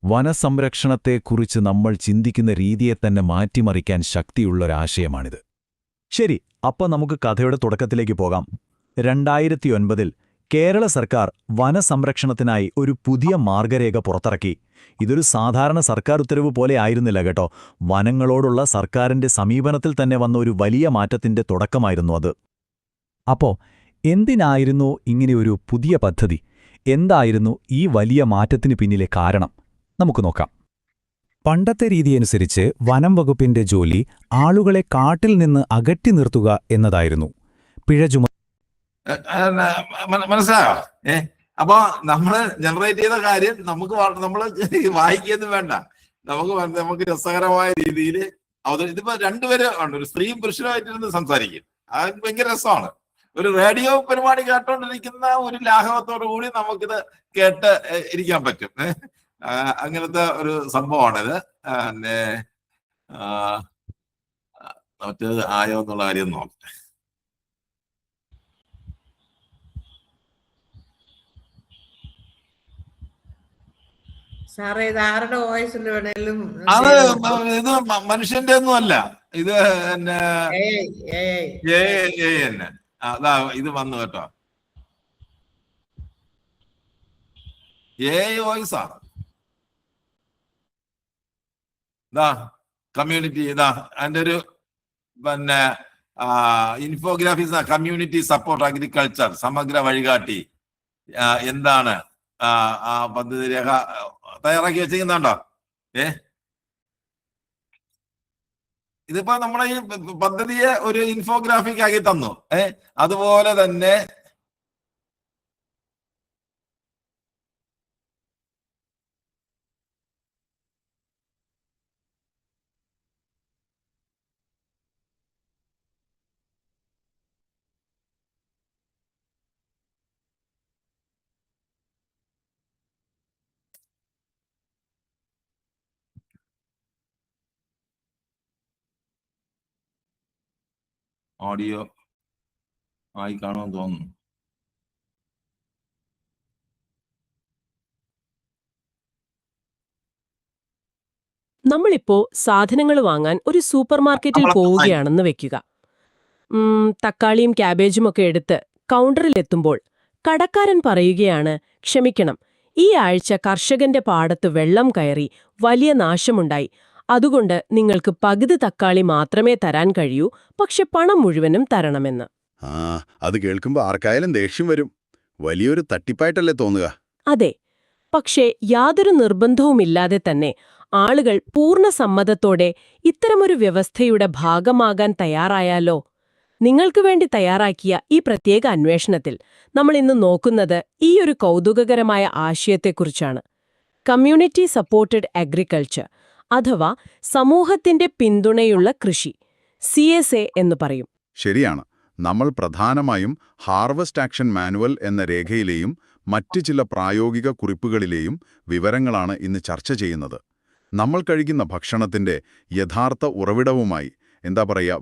വനസംരക്ഷണത്തെക്കുറിച്ച് നമ്മൾ ചിന്തിക്കുന്ന രീതിയെ തന്നെ മാറ്റിമറിക്കാൻ ശക്തിയുള്ളൊരാശയമാണിത്. ശരി, അപ്പോൾ നമുക്ക് കഥയുടെ തുടക്കത്തിലേക്ക് പോകാം. 2009 കേരള സർക്കാർ വനസംരക്ഷണത്തിനായി ഒരു പുതിയ മാർഗരേഖ പുറത്തിറക്കി. ഇതൊരു സാധാരണ സർക്കാർ ഉത്തരവ് പോലെ ആയിരുന്നില്ല കേട്ടോ. വനങ്ങളോടുള്ള സർക്കാരിന്റെ സമീപനത്തിൽ തന്നെ വന്ന ഒരു വലിയ മാറ്റത്തിന്റെ തുടക്കമായിരുന്നു അത്. അപ്പോൾ എന്തിനായിരുന്നു ഇങ്ങനെയൊരു പുതിയ പദ്ധതി? എന്തായിരുന്നു ഈ വലിയ മാറ്റത്തിന് പിന്നിലെ കാരണം? നമുക്ക് നോക്കാം. പണ്ടത്തെ രീതിയനുസരിച്ച് വനം വകുപ്പിന്റെ ജോലി ആളുകളെ കാട്ടിൽ നിന്ന് അകറ്റി നിർത്തുക എന്നതായിരുന്നു. പിഴ മനസ്സിലായോ? അപ്പൊ നമ്മള് ജനറേറ്റ് ചെയ്ത കാര്യം നമ്മള് വായിക്കൊന്നും വേണ്ട. നമുക്ക് രസകരമായ രീതിയിൽ ഇതിപ്പോ രണ്ടുപേര് ഉണ്ട്, ഒരു സ്ത്രീയും പുരുഷനുമായിട്ടിരുന്ന് സംസാരിക്കും. അത് ഭയങ്കര രസമാണ്. ഒരു റേഡിയോ പരിപാടി കേട്ടോണ്ടിരിക്കുന്ന ഒരു ലാഘവത്തോടു കൂടി നമുക്കിത് കേട്ട് ഇരിക്കാൻ പറ്റും. അങ്ങനത്തെ ഒരു സംഭവമാണിത്. പിന്നെ മറ്റേത് ആയോ എന്നുള്ള കാര്യം നോക്കട്ടെ. സാറേ, ഇത് ആരുടെ വോയിസിൽ വേണേലും അത് ഇത് മനുഷ്യന്റെ ഒന്നും അല്ല, ഇത് തന്നെ അതാ ഇത് വന്നു കേട്ടോ. വോയിസാ ഇതാ കമ്മ്യൂണിറ്റി, ഇതാ അതിന്റെ ഒരു പിന്നെ ഇൻഫോഗ്രാഫിക്സ്, കമ്മ്യൂണിറ്റി സപ്പോർട്ട് അഗ്രികൾച്ചർ സമഗ്ര വഴികാട്ടി. എന്താണ് ആ പദ്ധതി രേഖ തയ്യാറാക്കി വെച്ചിരിക്കുന്നുണ്ടോ? ഇതിപ്പോ നമ്മളെ ഈ പദ്ധതിയെ ഒരു ഇൻഫോഗ്രാഫിക് ആക്കി തന്നു. അതുപോലെ തന്നെ ഓഡിയോ ആയി കാണുമെന്ന് തോന്നുന്നു. നമ്മളിപ്പോ സാധനങ്ങൾ വാങ്ങാൻ ഒരു സൂപ്പർമാർക്കറ്റിൽ പോവുകയാണെന്ന് വെക്കുക. തക്കാളിയും ക്യാബേജും ഒക്കെ എടുത്ത് കൗണ്ടറിലെത്തുമ്പോൾ കടക്കാരൻ പറയുകയാണ്, ക്ഷമിക്കണം, ഈ ആഴ്ച കർഷകന്റെ പാടത്ത് വെള്ളം കയറി വലിയ നാശമുണ്ടായി. അതുകൊണ്ട് നിങ്ങൾക്ക് പകുതി തക്കാളി മാത്രമേ തരാൻ കഴിയൂ, പക്ഷെ പണം മുഴുവനും തരണമെന്ന്. അത് കേൾക്കുമ്പോ ആർക്കായാലും ദേഷ്യം വരും. വലിയൊരു തട്ടിപ്പായിട്ടല്ലേ തോന്നുക? അതെ, പക്ഷേ യാതൊരു നിർബന്ധവുമില്ലാതെ തന്നെ ആളുകൾ പൂർണ്ണ സമ്മതത്തോടെ ഇത്തരമൊരു വ്യവസ്ഥയുടെ ഭാഗമാകാൻ തയ്യാറായാലോ? നിങ്ങൾക്ക് വേണ്ടി തയ്യാറാക്കിയ ഈ പ്രത്യേക അന്വേഷണത്തിൽ നമ്മൾ ഇന്ന് നോക്കുന്നത് ഈയൊരു കൗതുകകരമായ ആശയത്തെക്കുറിച്ചാണ്. കമ്മ്യൂണിറ്റി സപ്പോർട്ടഡ് അഗ്രികൾച്ചർ അഥവാ സമൂഹത്തിന്റെ പിന്തുണയുള്ള കൃഷി, CSA എന്ന് പറയും. ശരിയാണ്. നമ്മൾ പ്രധാനമായും ഹാർവസ്റ്റ് ആക്ഷൻ മാനുവൽ എന്ന രേഖയിലെയും മറ്റു ചില പ്രായോഗിക കുറിപ്പുകളിലെയും വിവരങ്ങളാണ് ഇന്ന് ചർച്ച ചെയ്യുന്നത്. നമ്മൾ കഴിക്കുന്ന ഭക്ഷണത്തിന്റെ യഥാർത്ഥ ഉറവിടവുമായി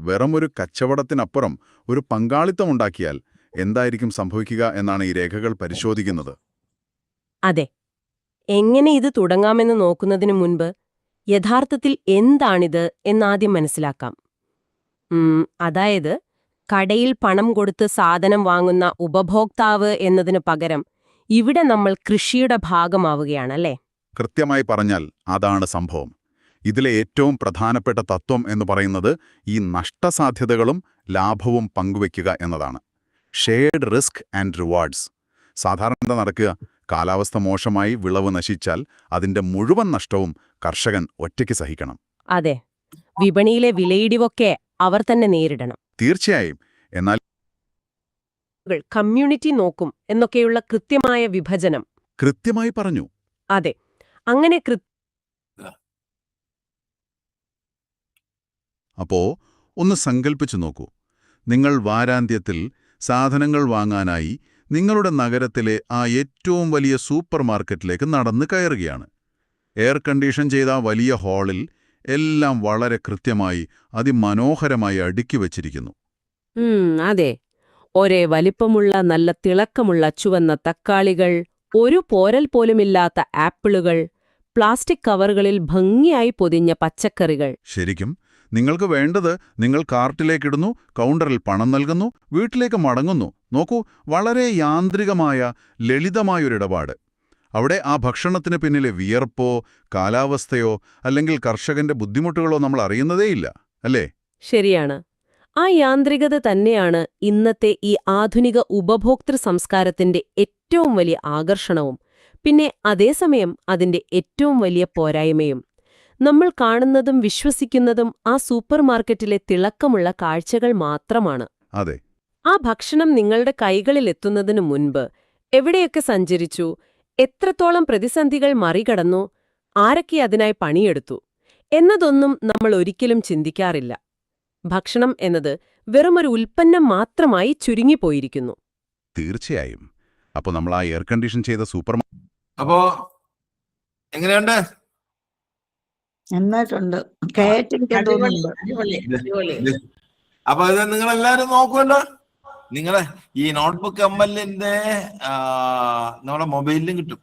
വെറുമൊരു കച്ചവടത്തിനപ്പുറം ഒരു പങ്കാളിത്തമുണ്ടാക്കിയാൽ എന്തായിരിക്കും സംഭവിക്കുക എന്നാണ് ഈ രേഖകൾ പരിശോധിക്കുന്നത്. അതെ, എങ്ങനെ ഇത് തുടങ്ങാമെന്ന് നോക്കുന്നതിനു മുൻപ് യഥാർത്ഥത്തിൽ എന്താണിത് എന്നാദ്യം മനസ്സിലാക്കാം. അതായത് കടയിൽ പണം കൊടുത്ത് സാധനം വാങ്ങുന്ന ഉപഭോക്താവ് എന്നതിനു പകരം ഇവിടെ നമ്മൾ കൃഷിയുടെ ഭാഗമാവുകയാണല്ലേ? കൃത്യമായി പറഞ്ഞാൽ അതാണ് സംഭവം. ഇതിലെ ഏറ്റവും പ്രധാനപ്പെട്ട തത്വം എന്ന് പറയുന്നത് ഈ നഷ്ടസാധ്യതകളും ലാഭവും പങ്കുവയ്ക്കുക എന്നതാണ്. Shared risk and rewards. സാധാരണ എന്താ നടക്കുക? കാലാവസ്ഥ മോശമായി വിളവ് നശിച്ചാൽ അതിന്റെ മുഴുവൻ നഷ്ടവും കർഷകൻ ഒറ്റയ്ക്ക് സഹിക്കണം. അതെ, വിപണിയിലെ വിലയിടിവൊക്കെ അവർ തന്നെ നേരിടണം. തീർച്ചയായും. എന്നാൽ കമ്മ്യൂണിറ്റി നോക്കും എന്നൊക്കെയുള്ള കൃത്യമായ വിഭജനം. കൃത്യമായി പറഞ്ഞു. അതെ, അങ്ങനെ അപ്പോ ഒന്ന് സങ്കൽപ്പിച്ചു നോക്കൂ. നിങ്ങൾ വാരാന്ത്യത്തിൽ സാധനങ്ങൾ വാങ്ങാനായി നിങ്ങളുടെ നഗരത്തിലെ ആ ഏറ്റവും വലിയ സൂപ്പർ മാർക്കറ്റിലേക്ക് നടന്നു കയറുകയാണ്. എയർ കണ്ടീഷൻ ചെയ്ത വലിയ ഹാളിൽ എല്ലാം വളരെ കൃത്യമായി അതിമനോഹരമായി അടുക്കി വച്ചിരിക്കുന്നു. അതെ, ഒരേ വലിപ്പമുള്ള നല്ല തിളക്കമുള്ള ചുവന്ന തക്കാളികൾ, ഒരു പോരൽ പോലുമില്ലാത്ത ആപ്പിളുകൾ, പ്ലാസ്റ്റിക് കവറുകളിൽ ഭംഗിയായി പൊതിഞ്ഞ പച്ചക്കറികൾ. ശരിക്കും നിങ്ങൾക്ക് വേണ്ടത് നിങ്ങൾ കാർട്ടിലേക്കിടുന്നു, കൗണ്ടറിൽ പണം നൽകുന്നു, വീട്ടിലേക്ക് മടങ്ങുന്നു. നോക്കൂ, വളരെ യാന്ത്രികമായ ലളിതമായൊരിടപാട്. അവിടെ ആ ഭക്ഷണത്തിന് പിന്നിലെ വിയർപ്പോ കാലാവസ്ഥയോ അല്ലെങ്കിൽ കർഷകന്റെ ബുദ്ധിമുട്ടുകളോ നമ്മൾ അറിയുന്നതേയില്ല, അല്ലേ? ശരിയാണ്. ആ യാന്ത്രികത തന്നെയാണ് ഇന്നത്തെ ഈ ആധുനിക ഉപഭോക്തൃ സംസ്കാരത്തിന്റെ ഏറ്റവും വലിയ ആകർഷണവും, പിന്നെ അതേസമയം അതിന്റെ ഏറ്റവും വലിയ പോരായ്മയും. നമ്മൾ കാണുന്നതും വിശ്വസിക്കുന്നതും ആ സൂപ്പർമാർക്കറ്റിലെ തിളക്കമുള്ള കാഴ്ചകൾ മാത്രമാണ്. അതെ. ആ ഭക്ഷണം നിങ്ങളുടെ കൈകളിലെത്തുന്നതിനു മുൻപ് എവിടെയൊക്കെ സഞ്ചരിച്ചു, എത്രത്തോളം പ്രതിസന്ധികൾ മറികടന്നു, ആരൊക്കെ അതിനായി പണിയെടുത്തു എന്നതൊന്നും നമ്മൾ ഒരിക്കലും ചിന്തിക്കാറില്ല. ഭക്ഷണം എന്നത് വെറുമൊരു ഉൽപ്പന്നം മാത്രമായി ചുരുങ്ങിപ്പോയിരിക്കുന്നു. തീർച്ചയായും. അപ്പോൾ നമ്മൾ ആ എയർ കണ്ടീഷൻ ചെയ്ത സൂപ്പർ അപ്പോ എങ്ങനെയുണ്ട്? നന്നായിട്ടുണ്ട്. കേട്ടിരിക്കാൻ തോന്നുന്നുണ്ട്. അപ്പൊ ഇത് നിങ്ങളെല്ലാരും നോക്കുമല്ലോ. നിങ്ങളെ ഈ നോട്ട്ബുക്ക് ML-ന്റെ നമ്മുടെ മൊബൈലിലും കിട്ടും.